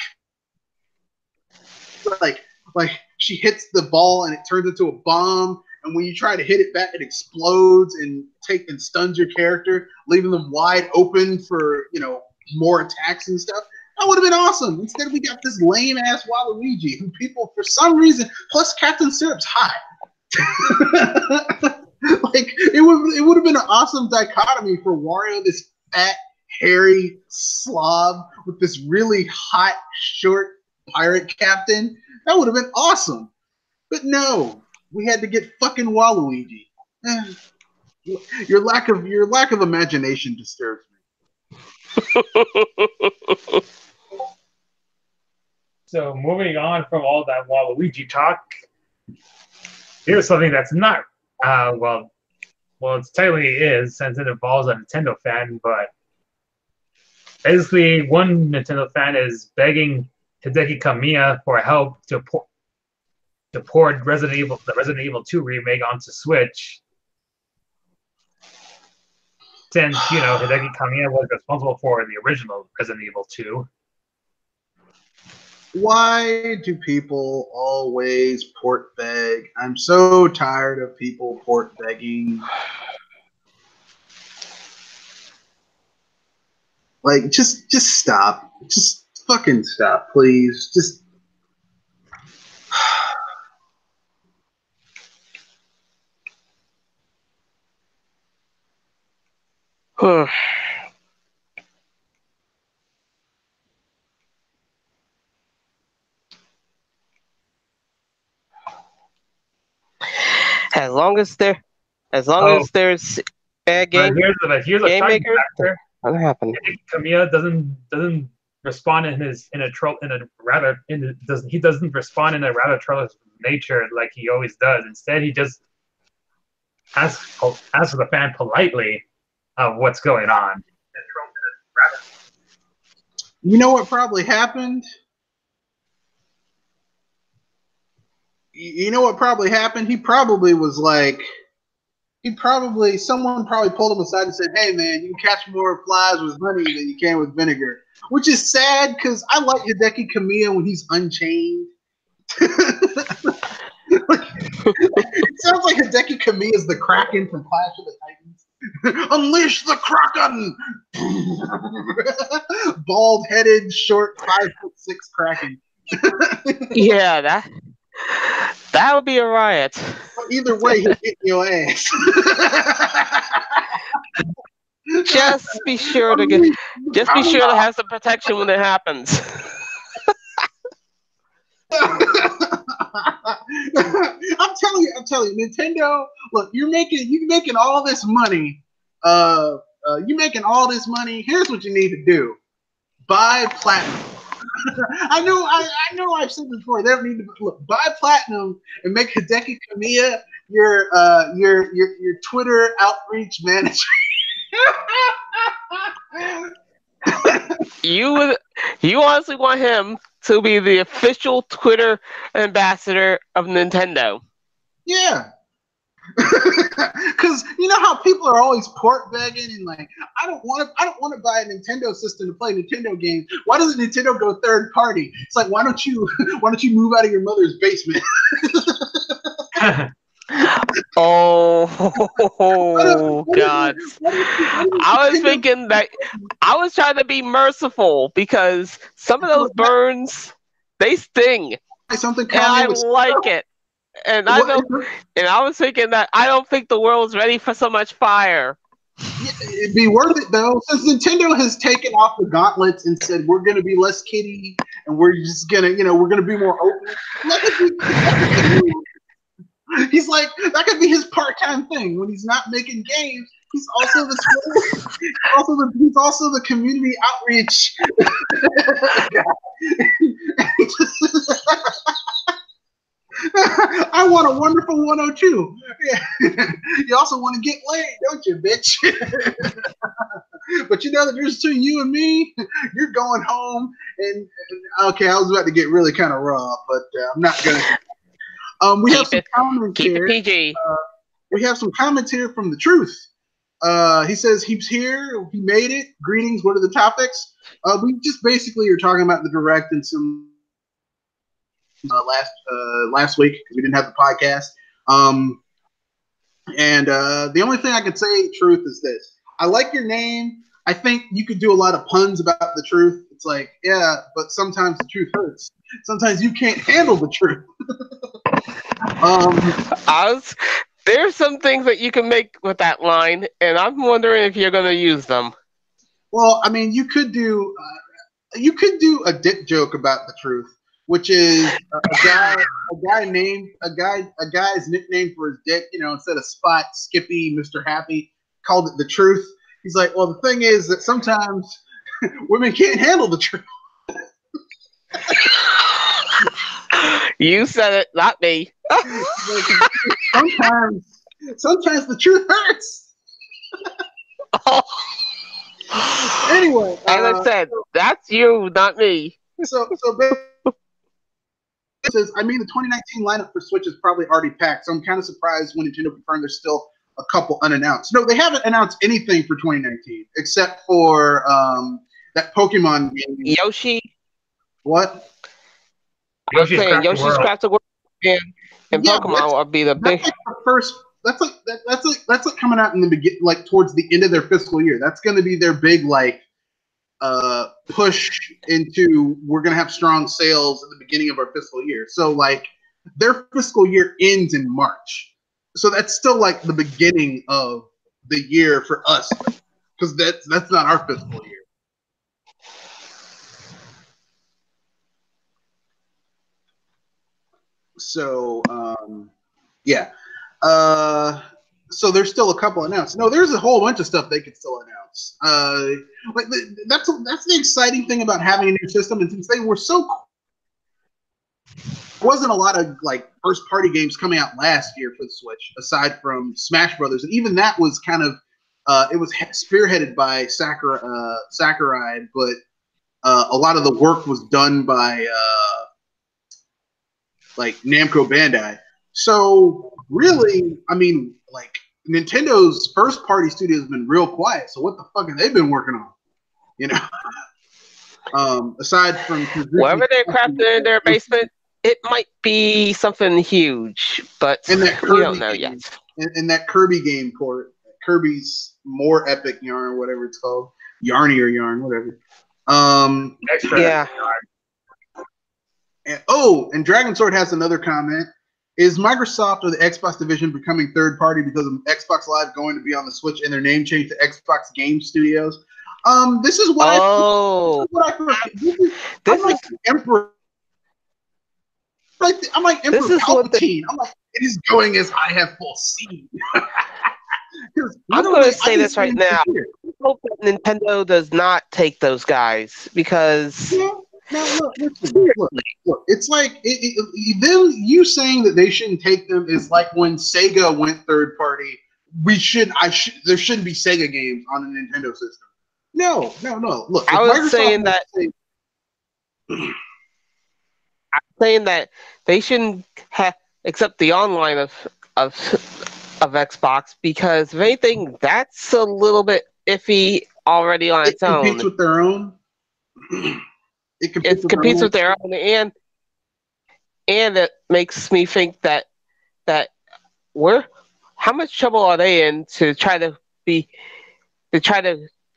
she hits the ball and it turns into a bomb, and when you try to hit it back, it explodes and stuns your character, leaving them wide open for more attacks and stuff. That would have been awesome. Instead, we got this lame ass Waluigi who people, for some reason, plus Captain Syrup's hot. Like it would have been an awesome dichotomy for Wario, this fat, hairy slob with this really hot, short pirate captain. That would have been awesome. But no, we had to get fucking Waluigi. Your lack of imagination disturbs me. So moving on from all that Waluigi talk, here's something that's not well, it technically is since it involves a Nintendo fan, but basically one Nintendo fan is begging Hideki Kamiya for help to port the Resident Evil 2 remake onto Switch. Since, Hideki Kamiya was responsible for the original Resident Evil 2. Why do people always port beg? I'm so tired of people port begging. Like, just stop. Just fucking stop, please. Just. As long as there's bad game here's a makers, factor. what happened? Kamiya doesn't respond in a rather trollish nature like he always does. Instead, he just asks for the fan politely of what's going on. You know what probably happened? Someone probably pulled him aside and said, "Hey man, you can catch more flies with honey than you can with vinegar," which is sad because I like Hideki Kamiya when he's unchained. It sounds like Hideki Kamiya is the Kraken from Clash of the Titans. Unleash the Kraken! Bald-headed, short, 5'6" Kraken. Yeah, that would be a riot. But either way, he'll get your ass. Just be sure to have some protection when it happens. I'm telling you, Nintendo. Look, you're making all this money. You're making all this money. Here's what you need to do: buy platinum. I know I've said this before. They don't need to buy platinum and make Hideki Kamiya your Twitter outreach manager. You honestly want him to be the official Twitter ambassador of Nintendo? Yeah. Because you know how people are always port begging and like, I don't want to buy a Nintendo system to play Nintendo games. Why doesn't Nintendo go third party? It's like, why don't you move out of your mother's basement? Oh God! I was thinking that I was trying to be merciful because some of those burns, they sting, and I like it. And I was thinking that I don't think the world's ready for so much fire. Yeah, it'd be worth it though, since Nintendo has taken off the gauntlets and said we're going to be less kiddie and we're just gonna, we're going to be more open. He's like, that could be his part-time thing when he's not making games. He's also the community outreach. I want a wonderful 102. Yeah. You also want to get laid, don't you, bitch? But that there's two you and me. You're going home, and okay, I was about to get really kind of raw, but I'm not gonna. We have some comments keep here. It PG. We have some comments here from the Truth. He says he's here. He made it. Greetings. What are the topics? We just basically are talking about the direct and some last week because we didn't have the podcast. And the only thing I can say, Truth, is this: I like your name. I think you could do a lot of puns about the Truth. It's like, yeah, but sometimes the truth hurts. Sometimes you can't handle the truth. There's some things that you can make with that line, and I'm wondering if you're going to use them. Well, I mean, you could do a dick joke about the truth, which is a guy's nickname for his dick. You know, instead of Spot, Skippy, Mr. Happy, called it the truth. He's like, well, the thing is that sometimes women can't handle the truth. You said it, not me. sometimes the truth hurts. Oh. Anyway, as I said, that's you, not me. So it says, I mean, the 2019 lineup for Switch is probably already packed, so I'm kind of surprised when Nintendo confirmed there's still a couple unannounced. No, they haven't announced anything for 2019 except for that Pokemon game. Yoshi. What? Yoshi's Crafted World and Yeah, Pokemon will be the big. Like the first. That's like coming out in the begin, like towards the end of their fiscal year. That's going to be their big push into we're going to have strong sales at the beginning of our fiscal year. So like their fiscal year ends in March. So that's still like the beginning of the year for us because that's not our fiscal year. So yeah. So there's still a couple announced. No, there's a whole bunch of stuff they could still announce. That's the exciting thing about having a new system. And since they were so, there wasn't a lot of like first party games coming out last year for the Switch, aside from Smash Brothers, and even that was kind of it was spearheaded by Sakurai, but a lot of the work was done by like Namco Bandai. So really, I mean, like Nintendo's first party studio has been real quiet. So what the fuck have they been working on? You know, aside from whatever they're crafting in their basement, it might be something huge, but we don't know yet. In that Kirby game port, Kirby's More Epic Yarn, whatever it's called, Yarnier Yarn, whatever. Yeah. And Dragon Sword has another comment. Is Microsoft or the Xbox division becoming third party because of Xbox Live going to be on the Switch and their name changed to Xbox Game Studios? This is what I'm like Emperor Palpatine. I'm like, it is going as I have foreseen. I'm going to say this right now. I hope that Nintendo does not take those guys because. Yeah. Now look. It's like them. You saying that they shouldn't take them is like when Sega went third party. There shouldn't be Sega games on a Nintendo system. No. Look, I was saying that. I'm saying that they shouldn't accept the online of Xbox because if anything, that's a little bit iffy already on its own. It competes with their own. It competes with their own, and it makes me think that how much trouble are they in to try to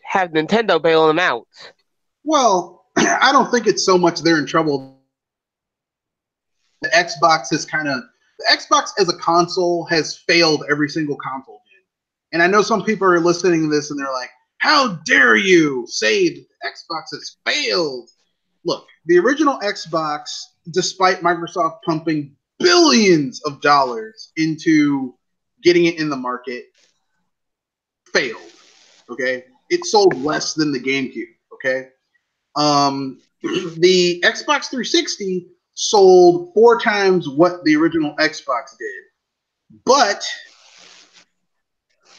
have Nintendo bail them out? Well, I don't think it's so much they're in trouble. The Xbox as a console has failed every single console gen. And I know some people are listening to this and they're like, how dare you say that the Xbox has failed? Look, the original Xbox, despite Microsoft pumping billions of dollars into getting it in the market, failed. Okay? It sold less than the GameCube. Okay? The Xbox 360 sold 4 times what the original Xbox did. But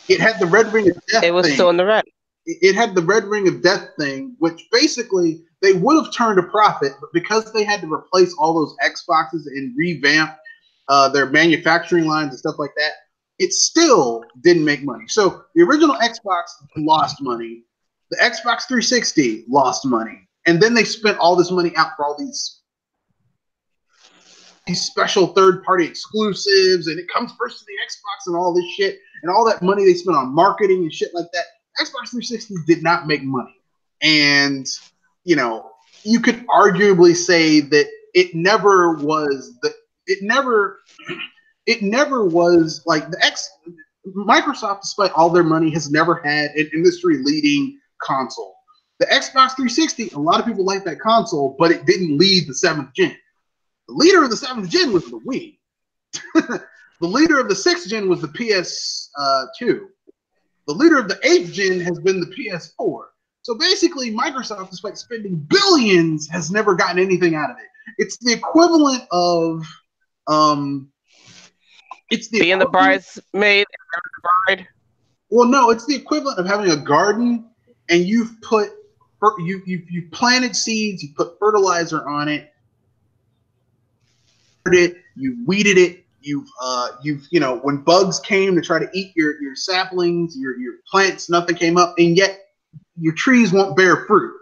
it had the Red Ring of Death. It was still in the red. It had the Red Ring of Death thing, which basically they would have turned a profit, but because they had to replace all those Xboxes and revamp their manufacturing lines and stuff like that, it still didn't make money. So the original Xbox lost money. The Xbox 360 lost money. And then they spent all this money out for all these special third-party exclusives, and it comes first to the Xbox and all this shit, and all that money they spent on marketing and shit like that. Xbox 360 did not make money. And, you know, you could arguably say that it never was like Microsoft, despite all their money, has never had an industry-leading console. The Xbox 360, a lot of people like that console, but it didn't lead the 7th gen. The leader of the 7th gen was the Wii. The leader of the 6th gen was the PS2. The leader of the 8th gen has been the PS4. So basically, Microsoft, despite spending billions, has never gotten anything out of it. It's the equivalent of being the bridesmaid, bride. Well, no, it's the equivalent of having a garden and you've planted seeds, you put fertilizer on it, you weeded it, you've when bugs came to try to eat your saplings, your plants, nothing came up, and yet your trees won't bear fruit.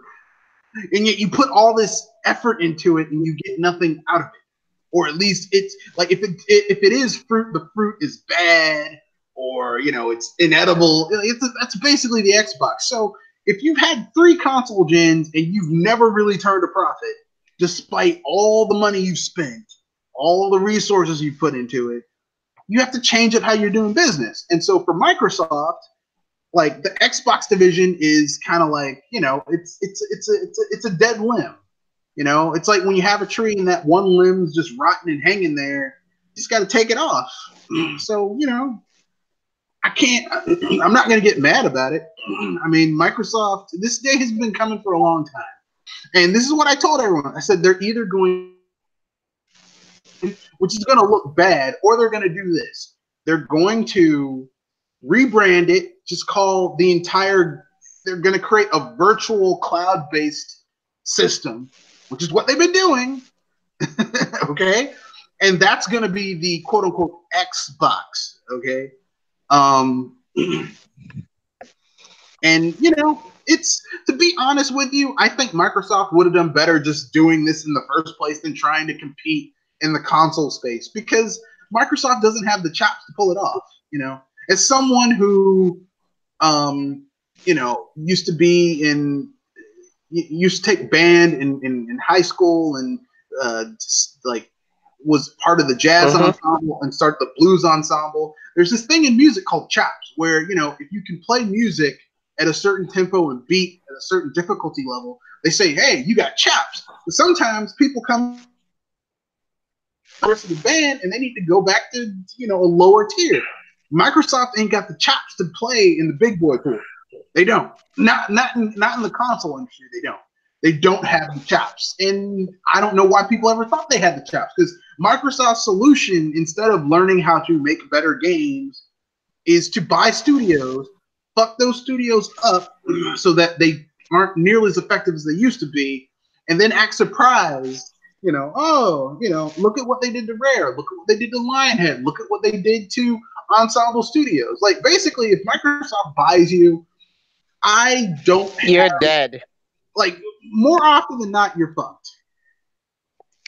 And yet you put all this effort into it and you get nothing out of it. Or at least it's like if it is fruit, the fruit is bad, or it's inedible. That's basically the Xbox. So if you've had 3 console gens and you've never really turned a profit, despite all the money you've spent, all the resources you put into it, you have to change up how you're doing business. And so for Microsoft, like the Xbox division is kind of like it's a dead limb. It's like when you have a tree and that one limb's just rotten and hanging there, you just got to take it off. So, I'm not going to get mad about it. I mean, Microsoft, this day has been coming for a long time. And this is what I told everyone. I said, they're either going, which is going to look bad, or they're going to do this. They're going to rebrand it, just call the entire, they're going to create a virtual cloud-based system, which is what they've been doing. Okay. And that's going to be the quote unquote Xbox. Okay. And it's, to be honest with you, I think Microsoft would have done better just doing this in the first place than trying to compete in the console space, because Microsoft doesn't have the chops to pull it off. As someone who, used to take band in high school and was part of the jazz ensemble and start the blues ensemble. There's this thing in music called chops, where if you can play music at a certain tempo and beat at a certain difficulty level, they say, hey, you got chops. But sometimes people come to the band and they need to go back to a lower tier. Microsoft ain't got the chops to play in the big boy pool. They don't. Not in the console industry. They don't have the chops. And I don't know why people ever thought they had the chops, because Microsoft's solution, instead of learning how to make better games, is to buy studios, fuck those studios up so that they aren't nearly as effective as they used to be, and then act surprised. Look at what they did to Rare. Look at what they did to Lionhead. Look at what they did to Ensemble Studios. Like, basically, if Microsoft buys you, you're dead. Like, more often than not, you're fucked.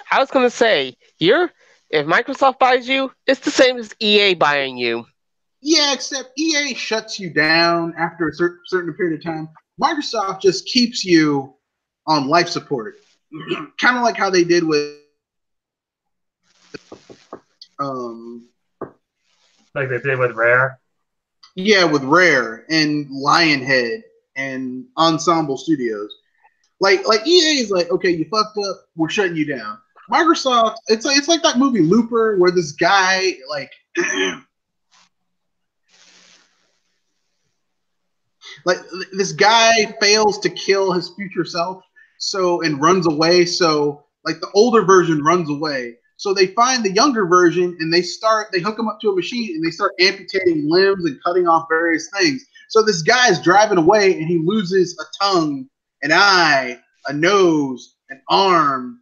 I was gonna say, if Microsoft buys you, it's the same as EA buying you. Yeah, except EA shuts you down after a certain period of time. Microsoft just keeps you on life support, kind of like how they did with, like they did with Rare. Yeah, with Rare and Lionhead and Ensemble Studios. Like EA is like, okay, you fucked up, we're shutting you down. Microsoft, it's like that movie Looper, where this guy this guy fails to kill his future self, and runs away. So like the older version runs away. So they find the younger version and they hook him up to a machine and they start amputating limbs and cutting off various things. So this guy's driving away and he loses a tongue, an eye, a nose, an arm,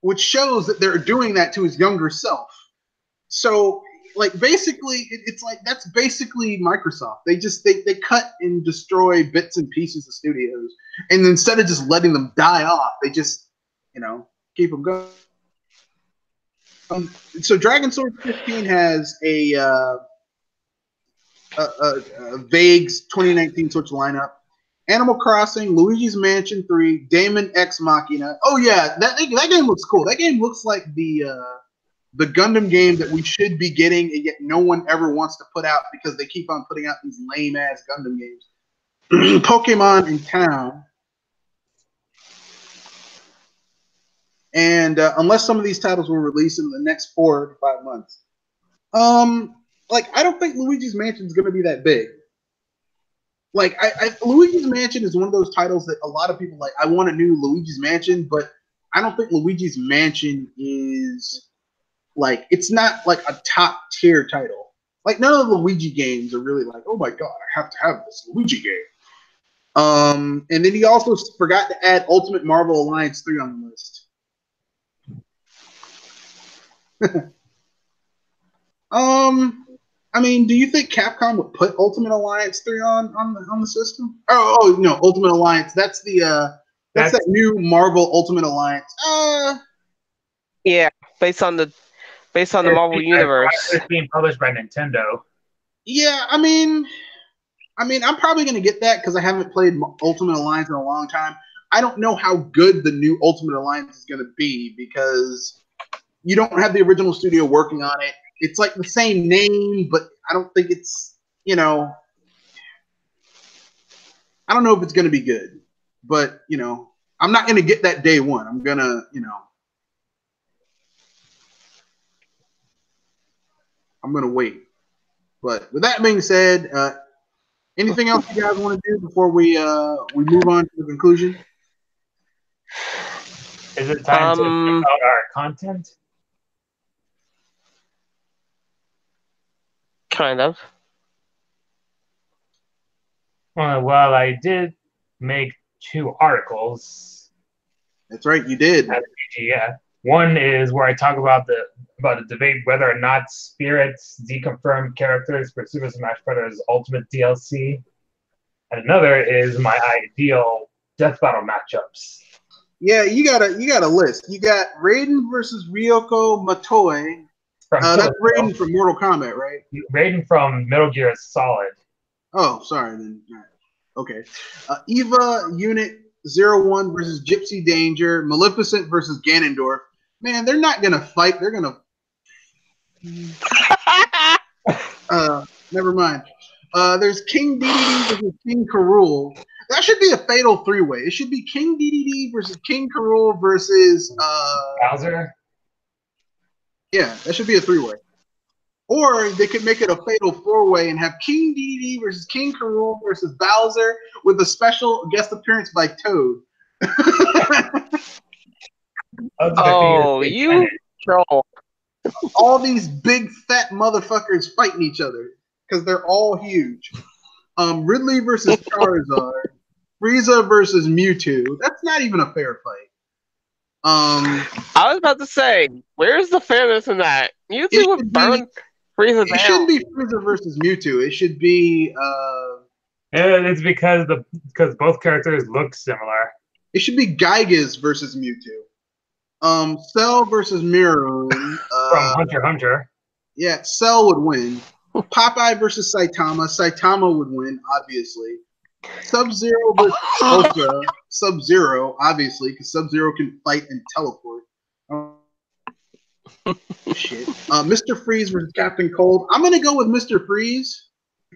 which shows that they're doing that to his younger self. So, like, basically, it's like that's basically Microsoft. They cut and destroy bits and pieces of studios, and instead of just letting them die off, they just keep them going. So, Dragon Sword 15 has a vague 2019 Switch lineup. Animal Crossing, Luigi's Mansion 3, Damon X Machina. Oh yeah, that game looks cool. That game looks like the Gundam game that we should be getting, and yet no one ever wants to put out because they keep on putting out these lame ass Gundam games. Pokemon in Town. And unless some of these titles will release in the next 4 to 5 months, I don't think Luigi's Mansion is going to be that big. Like, Luigi's Mansion is one of those titles that a lot of people like. I want a new Luigi's Mansion, but I don't think Luigi's Mansion is like, it's not like a top tier title. Like, none of the Luigi games are really like, oh my god, I have to have this Luigi game. And then he also forgot to add Ultimate Marvel Alliance 3 on the list. I mean, do you think Capcom would put Ultimate Alliance 3 on the system? Oh no, Ultimate Alliance. That's that new Marvel Ultimate Alliance. Yeah, based on the Marvel universe. It's being published by Nintendo. Yeah, I mean, I'm probably gonna get that because I haven't played Ultimate Alliance in a long time. I don't know how good the new Ultimate Alliance is gonna be because you don't have the original studio working on it. It's like the same name, but I don't think it's, I don't know if it's going to be good. But, I'm not going to get that day one. I'm going to, I'm going to wait. But with that being said, anything else you guys want to do before we move on to the conclusion? Is it time to check out our content? Kind of. Well, I did make 2 articles. That's right, you did. Yeah. One is where I talk about the debate whether or not spirits deconfirm characters for Super Smash Bros. Ultimate DLC, and another is my ideal death battle matchups. Yeah, you got a list. You got Raiden versus Ryoko Matoi. That's Raiden from Mortal Kombat, right? Raiden from Metal Gear Solid. Oh, sorry. Then. Okay. Eva Unit 01 versus Gypsy Danger. Maleficent versus Ganondorf. Man, they're not going to fight. They're going to... never mind. There's King DDD versus King K. Rool. That should be a fatal 3-way. It should be King DDD versus King K. Rool versus... Bowser? Yeah, that should be a 3-way. Or they could make it a fatal 4-way and have King DDD versus King K. Rool versus Bowser with a special guest appearance by Toad. Oh, you troll. All these big fat motherfuckers fighting each other because they're all huge. Ridley versus Charizard. Frieza versus Mewtwo. That's not even a fair fight. I was about to say, where's the fairness in that? Mewtwo would burn Frieza down. It shouldn't be Frieza versus Mewtwo. It should be. It's because both characters look similar. It should be Gygas versus Mewtwo. Cell versus Miru. From Hunter x Hunter. Yeah, Cell would win. Popeye versus Saitama. Saitama would win, obviously. Sub-Zero versus Ultra. Sub-Zero, obviously, because Sub-Zero can fight and teleport. Shit. Mr. Freeze versus Captain Cold. I'm going to go with Mr. Freeze.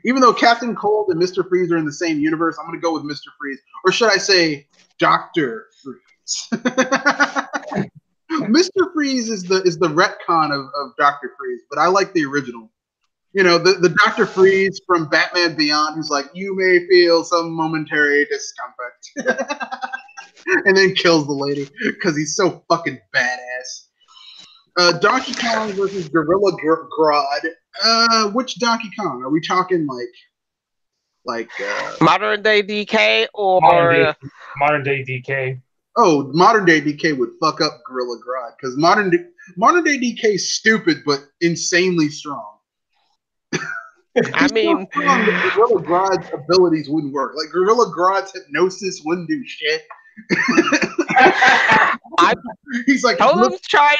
Even though Captain Cold and Mr. Freeze are in the same universe, I'm going to go with Mr. Freeze. Or should I say Dr. Freeze? Mr. Freeze is the retcon of Dr. Freeze, but I like the original. The Dr. Freeze from Batman Beyond, who's like, you may feel some momentary discomfort. And then kills the lady because he's so fucking badass. Donkey Kong versus Gorilla Grodd. Which Donkey Kong? Are we talking like modern day DK or modern day DK? Oh, modern day DK would fuck up Gorilla Grodd because modern day DK is stupid but insanely strong. I mean, Gorilla Grodd's abilities wouldn't work. Like Gorilla Grodd's hypnosis wouldn't do shit. He's like, I was trying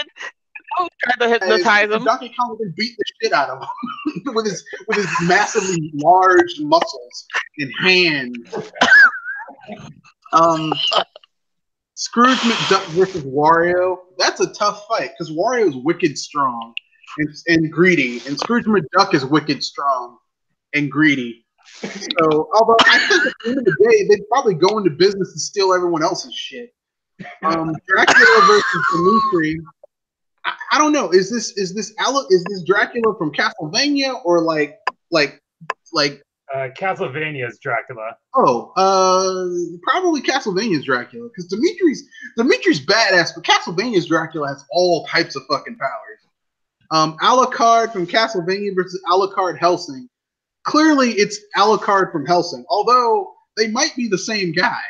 to hypnotize him. Donkey Kong would beat the shit out of him with his massively large muscles and hands. Scrooge McDuck versus Wario. That's a tough fight because Wario is wicked strong and greedy, and Scrooge McDuck is wicked strong and greedy. So, although I think at the end of the day, they'd probably go into business to steal everyone else's shit. Dracula versus Dimitri. I don't know. Is this Dracula from Castlevania or like Castlevania's Dracula. Oh, probably Castlevania's Dracula because Dimitri's badass, but Castlevania's Dracula has all types of fucking powers. Alucard from Castlevania versus Alucard Helsing. Clearly, it's Alucard from Helsing, although they might be the same guy.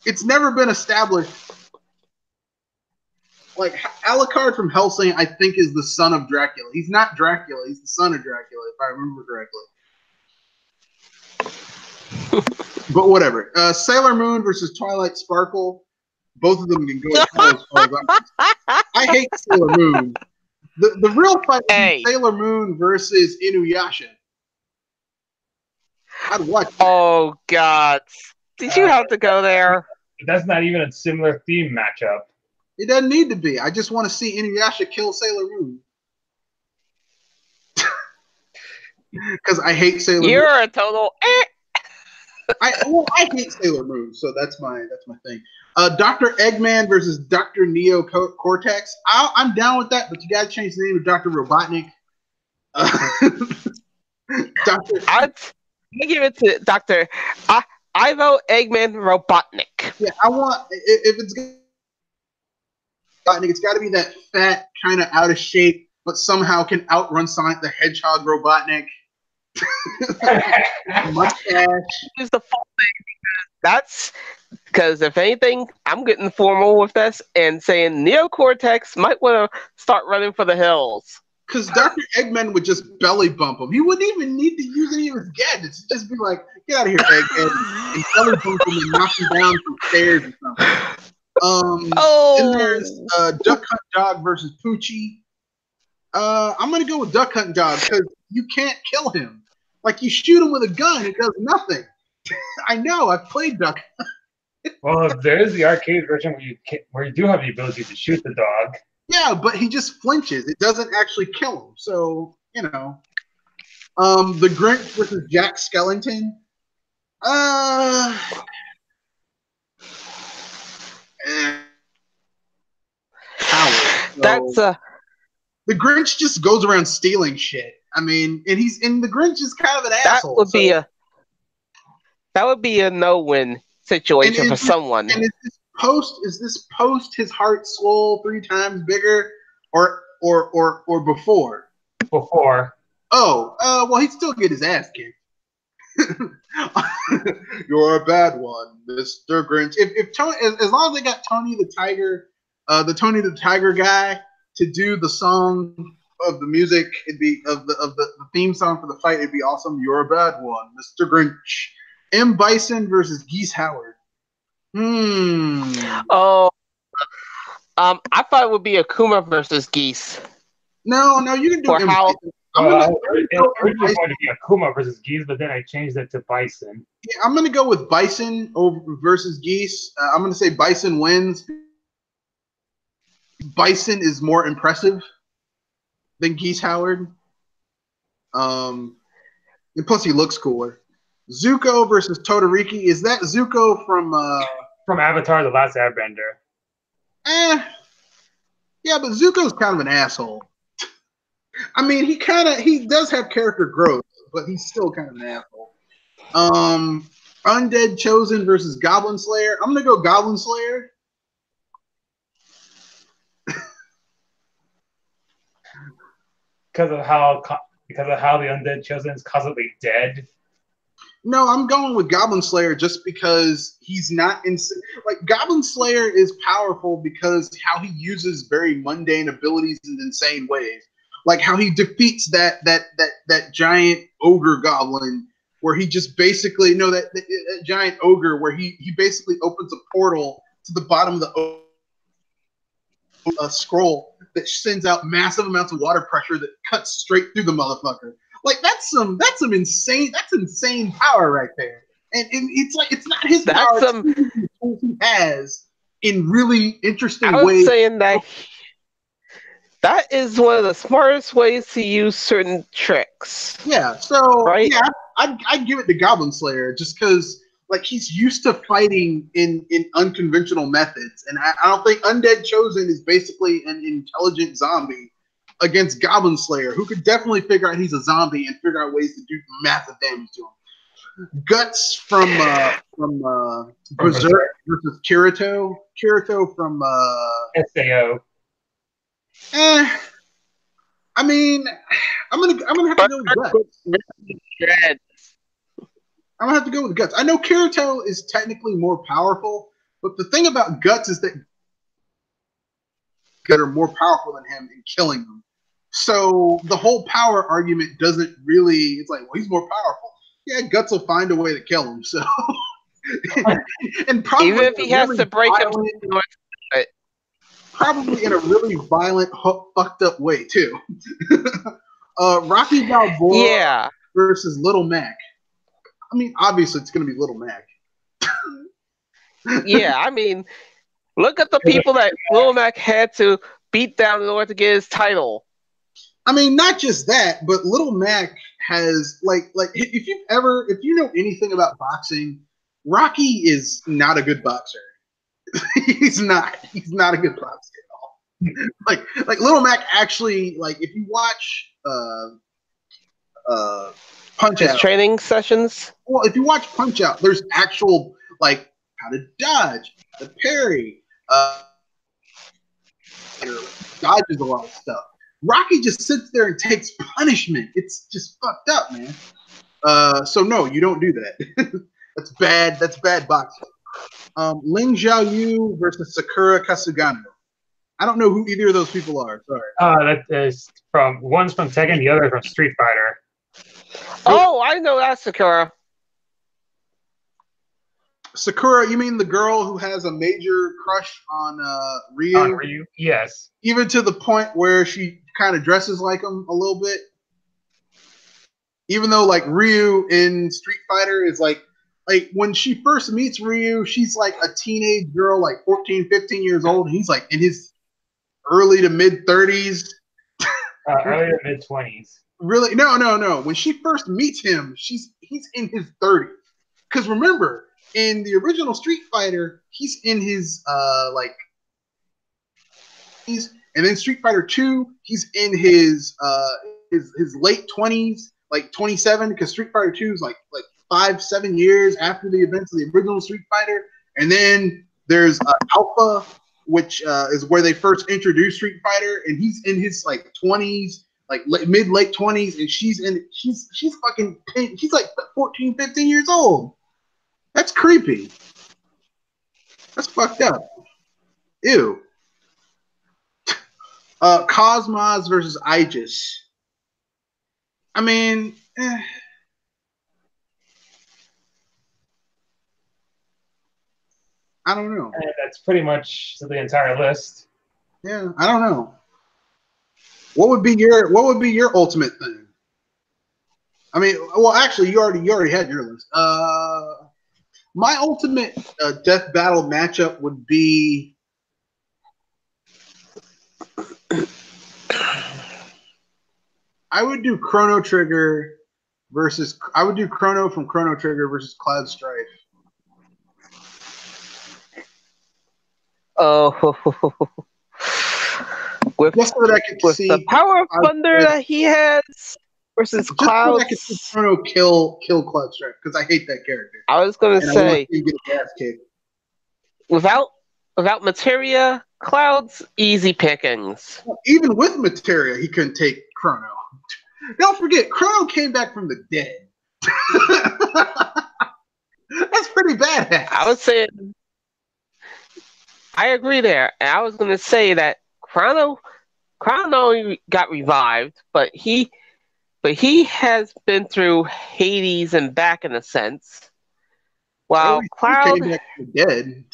It's never been established. Like, Alucard from Helsing, I think, is the son of Dracula. He's not Dracula. He's the son of Dracula, if I remember correctly. But whatever. Sailor Moon versus Twilight Sparkle. Both of them can go as far as I hate Sailor Moon. The real fight is Sailor Moon versus Inuyasha. I'd watch that. Oh, God. Did you have to go there? That's not even a similar theme matchup. It doesn't need to be. I just want to see Inuyasha kill Sailor Moon. Because I hate Sailor Moon. You're a total I hate Sailor Moon, so that's my thing. Dr. Eggman versus Dr. Neo Cortex. I'm down with that, but you gotta change the name of Dr. Robotnik. I give it to Dr. Ivo Eggman Robotnik. Yeah, I want if it's Robotnik, it's got to be that fat, kind of out of shape, but somehow can outrun Sonic the Hedgehog Robotnik. Mustache. Is the full thing because if anything, I'm getting formal with this and saying Neocortex might want to start running for the hills. Because Dr. Eggman would just belly bump him. He wouldn't even need to use any of his gadgets. He'd just be like, "Get out of here, Eggman," and belly bump him and knock him down from stairs or something. Then there's Duck Hunt Dog versus Poochie. I'm gonna go with Duck Hunt Dog because you can't kill him. Like, you shoot him with a gun, it does nothing. I know. I've played Duck Hunt. Well, there is the arcade version where you do have the ability to shoot the dog. Yeah, but he just flinches. It doesn't actually kill him. So, you know. The Grinch versus Jack Skellington. That's the Grinch just goes around stealing shit. I mean, and the Grinch is kind of an asshole. That would be a no-win situation for someone. And is this post his heart swole 3 times bigger, or before? Before. Oh, well, he'd still get his ass kicked. You're a bad one, Mr. Grinch. If Tony, as long as they got Tony the Tiger, the Tony the Tiger guy to do the song of the music, it'd be of the theme song for the fight. It'd be awesome. You're a bad one, Mr. Grinch. M. Bison versus Geese Howard. Oh, I thought it would be Akuma versus Geese. No, you can do M. Bison. Originally going to be Akuma versus Geese, but then I changed it to Bison. Yeah, I'm going to go with Bison versus Geese. I'm going to say Bison wins. Bison is more impressive than Geese Howard. And plus, he looks cooler. Zuko versus Todoroki. Is that Zuko from Avatar: The Last Airbender? Yeah, but Zuko's kind of an asshole. I mean, he does have character growth, but he's still kind of an asshole. Undead Chosen versus Goblin Slayer. I'm gonna go Goblin Slayer. Because of how the Undead Chosen is constantly dead. No, I'm going with Goblin Slayer just because he's not like Goblin Slayer is powerful because how he uses very mundane abilities in insane ways. Like how he defeats that giant ogre goblin, where he just basically that giant ogre where he basically opens a portal to the bottom of the scroll that sends out massive amounts of water pressure that cuts straight through the motherfucker. Like that's insane power right there. And it's like it's not his power. It's the tools he has in really interesting I was ways. saying that is one of the smartest ways to use certain tricks. Yeah. So right? yeah, I'd give it to Goblin Slayer just because like he's used to fighting in unconventional methods, and I don't think Undead Chosen is basically an intelligent zombie against Goblin Slayer, who could definitely figure out he's a zombie and figure out ways to do massive damage to him. Guts from Berserk versus Kirito. Kirito from SAO. I mean, I'm gonna have to go with Guts. I'm gonna have to go with Guts. I know Kirito is technically more powerful, but the thing about Guts is that are more powerful than him in killing them. So the whole power argument doesn't really. It's like, well, he's more powerful. Yeah, Guts will find a way to kill him. So, and probably even if he has to break him, probably in a really violent, fucked up way too. Rocky Balboa versus Little Mac. I mean, obviously it's going to be Little Mac. Yeah, I mean, look at the people that Little Mac had to beat down in order to get his title. I mean, not just that, but Little Mac has like if you know anything about boxing, Rocky is not a good boxer. He's not a good boxer at all. like Little Mac actually, like if you watch Punch Out training sessions. Well, if you watch Punch Out, there's actual like how to dodge, how to parry, dodges a lot of stuff. Rocky just sits there and takes punishment. It's just fucked up, man. So no, you don't do that. That's bad. That's bad boxing. Ling Xiaoyu versus Sakura Kasugano. I don't know who either of those people are. Sorry. That is one's from Tekken, the other from Street Fighter. Oh, I know that Sakura. Sakura, you mean the girl who has a major crush on Ryu? On Ryu, yes. Even to the point where she kind of dresses like him a little bit. Even though like Ryu in Street Fighter is like when she first meets Ryu, she's like a teenage girl, like 14, 15 years old. And he's like in his early to mid 30s. Early to mid 20s. Really? No. When she first meets him, he's in his 30s. Because remember, in the original Street Fighter, he's in his and then Street Fighter 2, he's in his late 20s, like 27, because Street Fighter 2 is like 5-7 years after the events of the original Street Fighter. And then there's Alpha, which is where they first introduced Street Fighter, and he's in his like 20s, like mid late 20s, and she's like 14, 15 years old. That's creepy. That's fucked up. Ew. Cosmos versus Aegis. I mean, I don't know. And that's pretty much the entire list. Yeah, I don't know. What would be your ultimate thing? I mean, well, actually, you already had your list. My ultimate death battle matchup would be. I would do Chrono Trigger versus. I would do Chrono from Chrono Trigger versus Cloud Strife. Oh, just so that I could see the power of thunder that he has versus Cloud. So I could see Chrono kill Cloud Strife because I hate that character. I was gonna say, get his ass kicked. Without Materia, Cloud's easy pickings. Even with Materia, he couldn't take Chrono. Don't forget, Chrono came back from the dead. That's pretty badass. I would say, I agree there. And I was going to say that Chrono got revived, but he has been through Hades and back in a sense. While Cloud came back from the dead.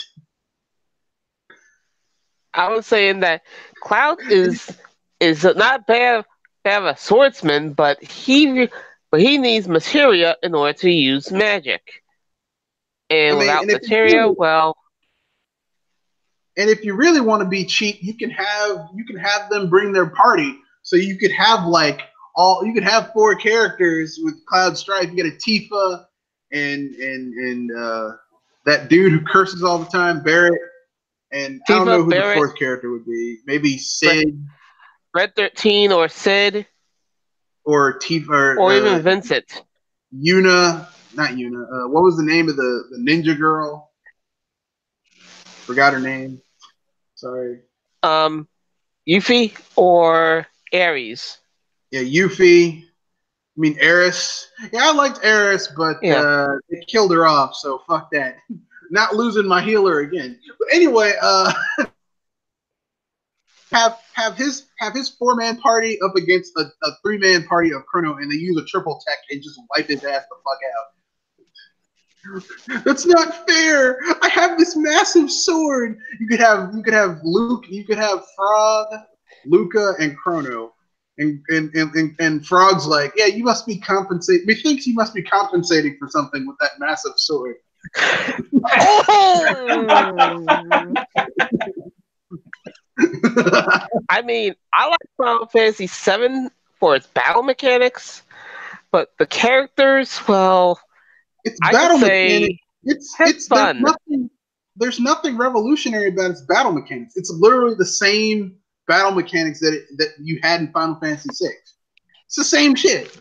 I was saying that Cloud is not bad have a swordsman, but he needs materia in order to use magic. And I mean, without materia, well, and if you really want to be cheap, you can have them bring their party. So you could have you could have 4 characters with Cloud Strife. You get a Tifa and that dude who curses all the time, Barrett. And I don't know Tifa, who Barrett, the 4th character would be. Maybe Sid Red 13 or Sid, or Tifa or even Vincent. Yuna, not Yuna. What was the name of the ninja girl? Forgot her name. Sorry. Yuffie or Ares. Yeah, Yuffie. I mean, Eris. Yeah, I liked Eris, but they killed her off, so fuck that. Not losing my healer again. But anyway, have his 4-man party up against a 3-man party of Chrono, and they use a triple tech and just wipe his ass the fuck out. That's not fair. I have this massive sword. You could have Luke. You could have Frog, Luca, and Chrono. And Frog's like, yeah, you must be compensating. Methinks you must be compensating for something with that massive sword. I mean, I like Final Fantasy VII for its battle mechanics, but the characters, well, it's battle mechanics. It's fun. There's nothing revolutionary about its battle mechanics. It's literally the same battle mechanics that you had in Final Fantasy VI. It's the same shit.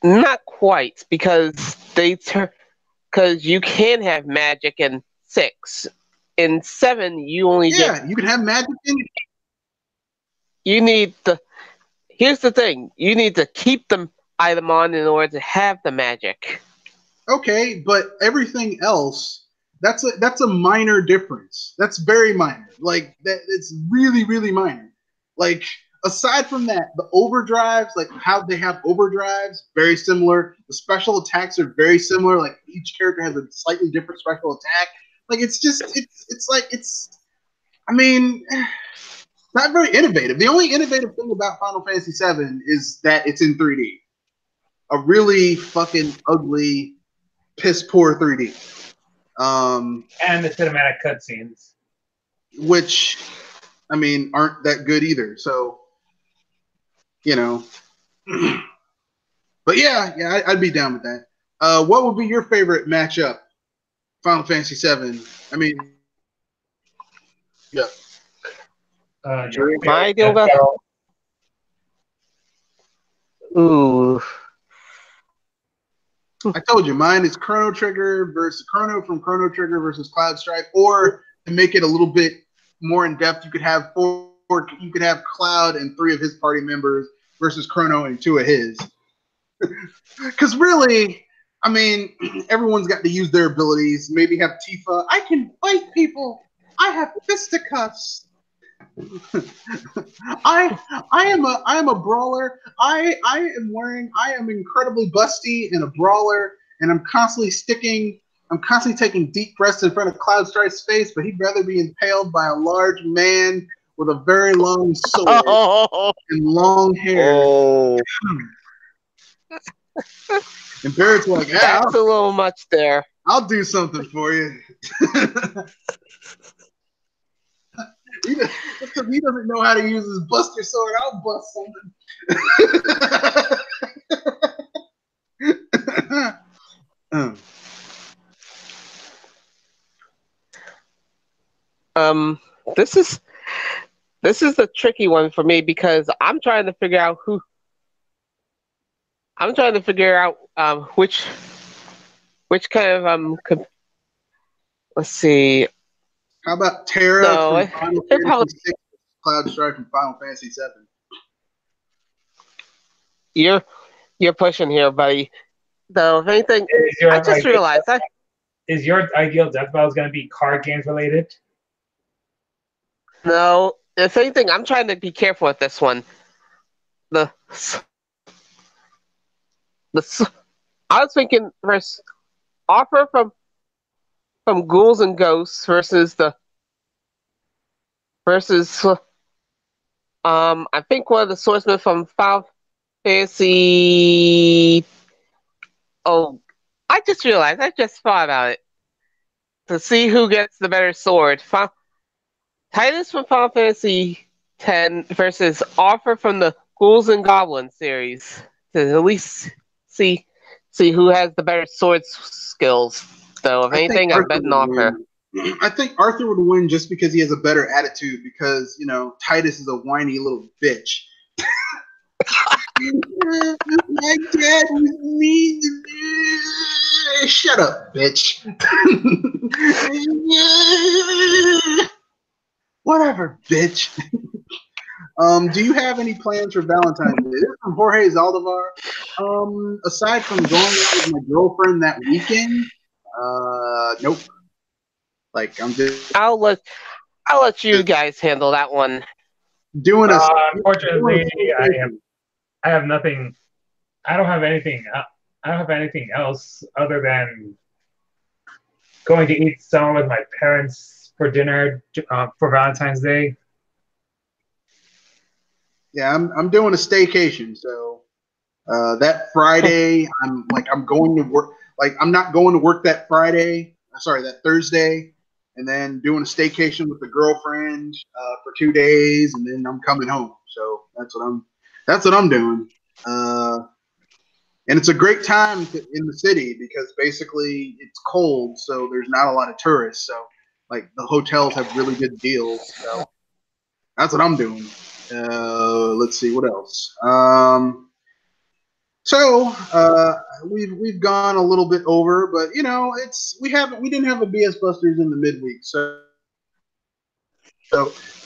Not quite, because because you can have magic in 6. In 7, you only you can have magic in it. You need here's the thing. You need to keep the item on in order to have the magic. Okay, but everything else, that's a minor difference. That's very minor. Like that, it's really, really minor. Like aside from that, the overdrives, like how they have overdrives, very similar. The special attacks are very similar. Like each character has a slightly different special attack. Like I mean, not very innovative. The only innovative thing about Final Fantasy VII is that it's in 3D. A really fucking ugly, piss poor 3D. And the cinematic cutscenes, which, I mean, aren't that good either. So, you know. But yeah, I'd be down with that. What would be your favorite matchup? Final Fantasy VII. I mean, yeah. My ideal battle. Ooh. I told you, mine is Chrono Trigger versus Chrono from Chrono Trigger versus Cloud Strife. Or to make it a little bit more in depth, you could have Cloud and 3 of his party members versus Chrono and 2 of his. Because really, I mean, everyone's got to use their abilities. Maybe have Tifa. I can fight people. I have fisticuffs. I am a brawler. I am incredibly busty and a brawler, and I'm constantly taking deep breaths in front of Cloud Strife's face, but he'd rather be impaled by a large man with a very long sword and long hair. And Barrett's like, yeah, that's a little much there. I'll do something for you. He doesn't know how to use his buster sword. I'll bust something. This is a tricky one for me because I'm trying to figure out which kind of let's see. How about Terra from Final Fantasy VI, Cloud Strife from Final Fantasy VII? You're pushing here, buddy. Though, if anything, I just realized that. Is your ideal death battle going to be card games related? No, if anything, I'm trying to be careful with this one. I was thinking versus offer from ghouls and ghosts versus I think one of the swordsmen from Final Fantasy. Oh, I just realized. I just thought about it. To see who gets the better sword. Titus from Final Fantasy X versus Arthur from the Ghouls and Goblins series. To at least see who has the better sword skills. So if I think anything, I'm Arthur betting would Arthur. win. I think Arthur would win just because he has a better attitude. Because Titus is a whiny little bitch. My dad was mean to me. Shut up, bitch. Whatever, bitch. Do you have any plans for Valentine's Day? This is from Jorge Zaldivar. Aside from going out with my girlfriend that weekend, nope. Like I'm just I'll let you guys handle that one. doing a. Unfortunately, I have nothing. I don't have anything. I don't have anything else other than going to eat somewhere with my parents for dinner for Valentine's Day. Yeah, I'm doing a staycation. So that Friday, I'm going to work. Like I'm not going to work that Friday. Sorry, that Thursday, and then doing a staycation with the girlfriend for 2 days, and then I'm coming home. So that's what I'm doing. And it's a great time in the city because basically it's cold, so there's not a lot of tourists. So like the hotels have really good deals. So that's what I'm doing. Let's see what else. So we've gone a little bit over, but we didn't have a BS Busters in the midweek. So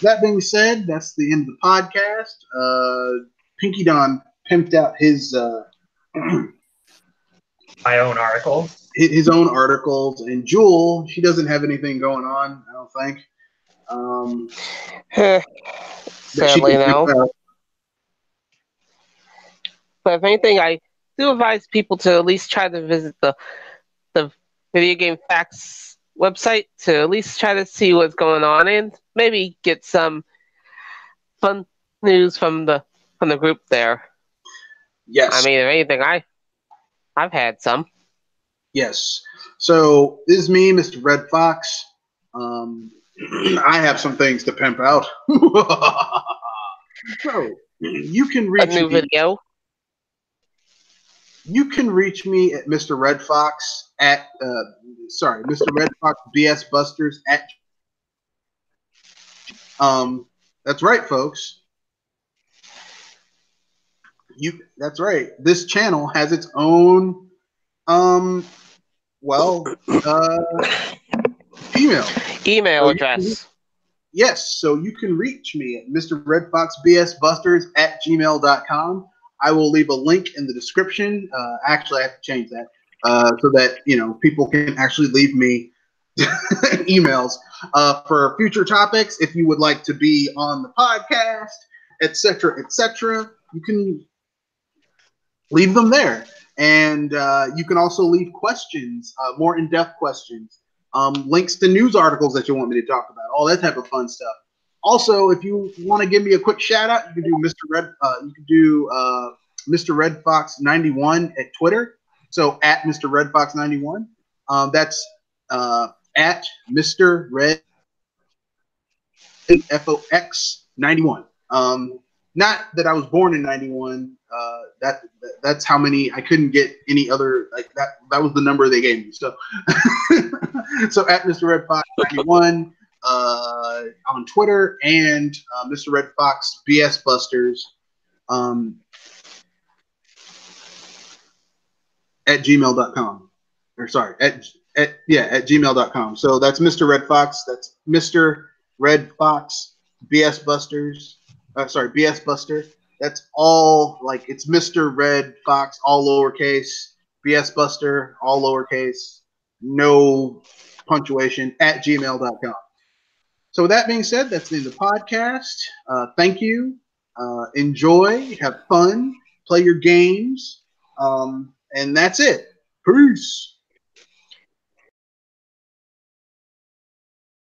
that being said, that's the end of the podcast. Pinky Don pimped out his My own articles. his own articles, and Jewel, she doesn't have anything going on, I don't think. Sadly, no. But if anything, I do advise people to at least try to visit the Video Game Facts website to at least try to see what's going on and maybe get some fun news from the group there. Yes. I mean, if anything, I've had some. Yes. So this is me, Mr. Red Fox. I have some things to pimp out. So you can reach a new video. You can reach me at Mr. Red Fox at Mr. Red Fox BS Busters at that's right, folks. That's right. This channel has its own email address. Yes, so you can reach me at Mr. Red Fox BS Busters at gmail.com. I will leave a link in the description. Actually, I have to change that so that people can actually leave me emails for future topics. If you would like to be on the podcast, etc., you can leave them there, and you can also leave questions, more in-depth questions, links to news articles that you want me to talk about, all that type of fun stuff. Also, if you want to give me a quick shout out, you can do Mr. Red Fox 91 at Twitter. So at Mr. Red Fox 91. That's at Mr. Red FOX 91. Not that I was born in 91. That's how many. I couldn't get any other like that. That was the number they gave me. So so at Mr. Red Fox 91. On Twitter, and Mr. Red Fox BS Busters at gmail.com. Or sorry, at gmail.com. So that's Mr. Red Fox. That's Mr. Red Fox BS Busters. BS Buster. That's all like it's Mr. Red Fox, all lowercase, BS Buster, all lowercase, no punctuation, at gmail.com. So with that being said, that's the end of the podcast. Thank you. Enjoy. Have fun. Play your games. And that's it. Peace.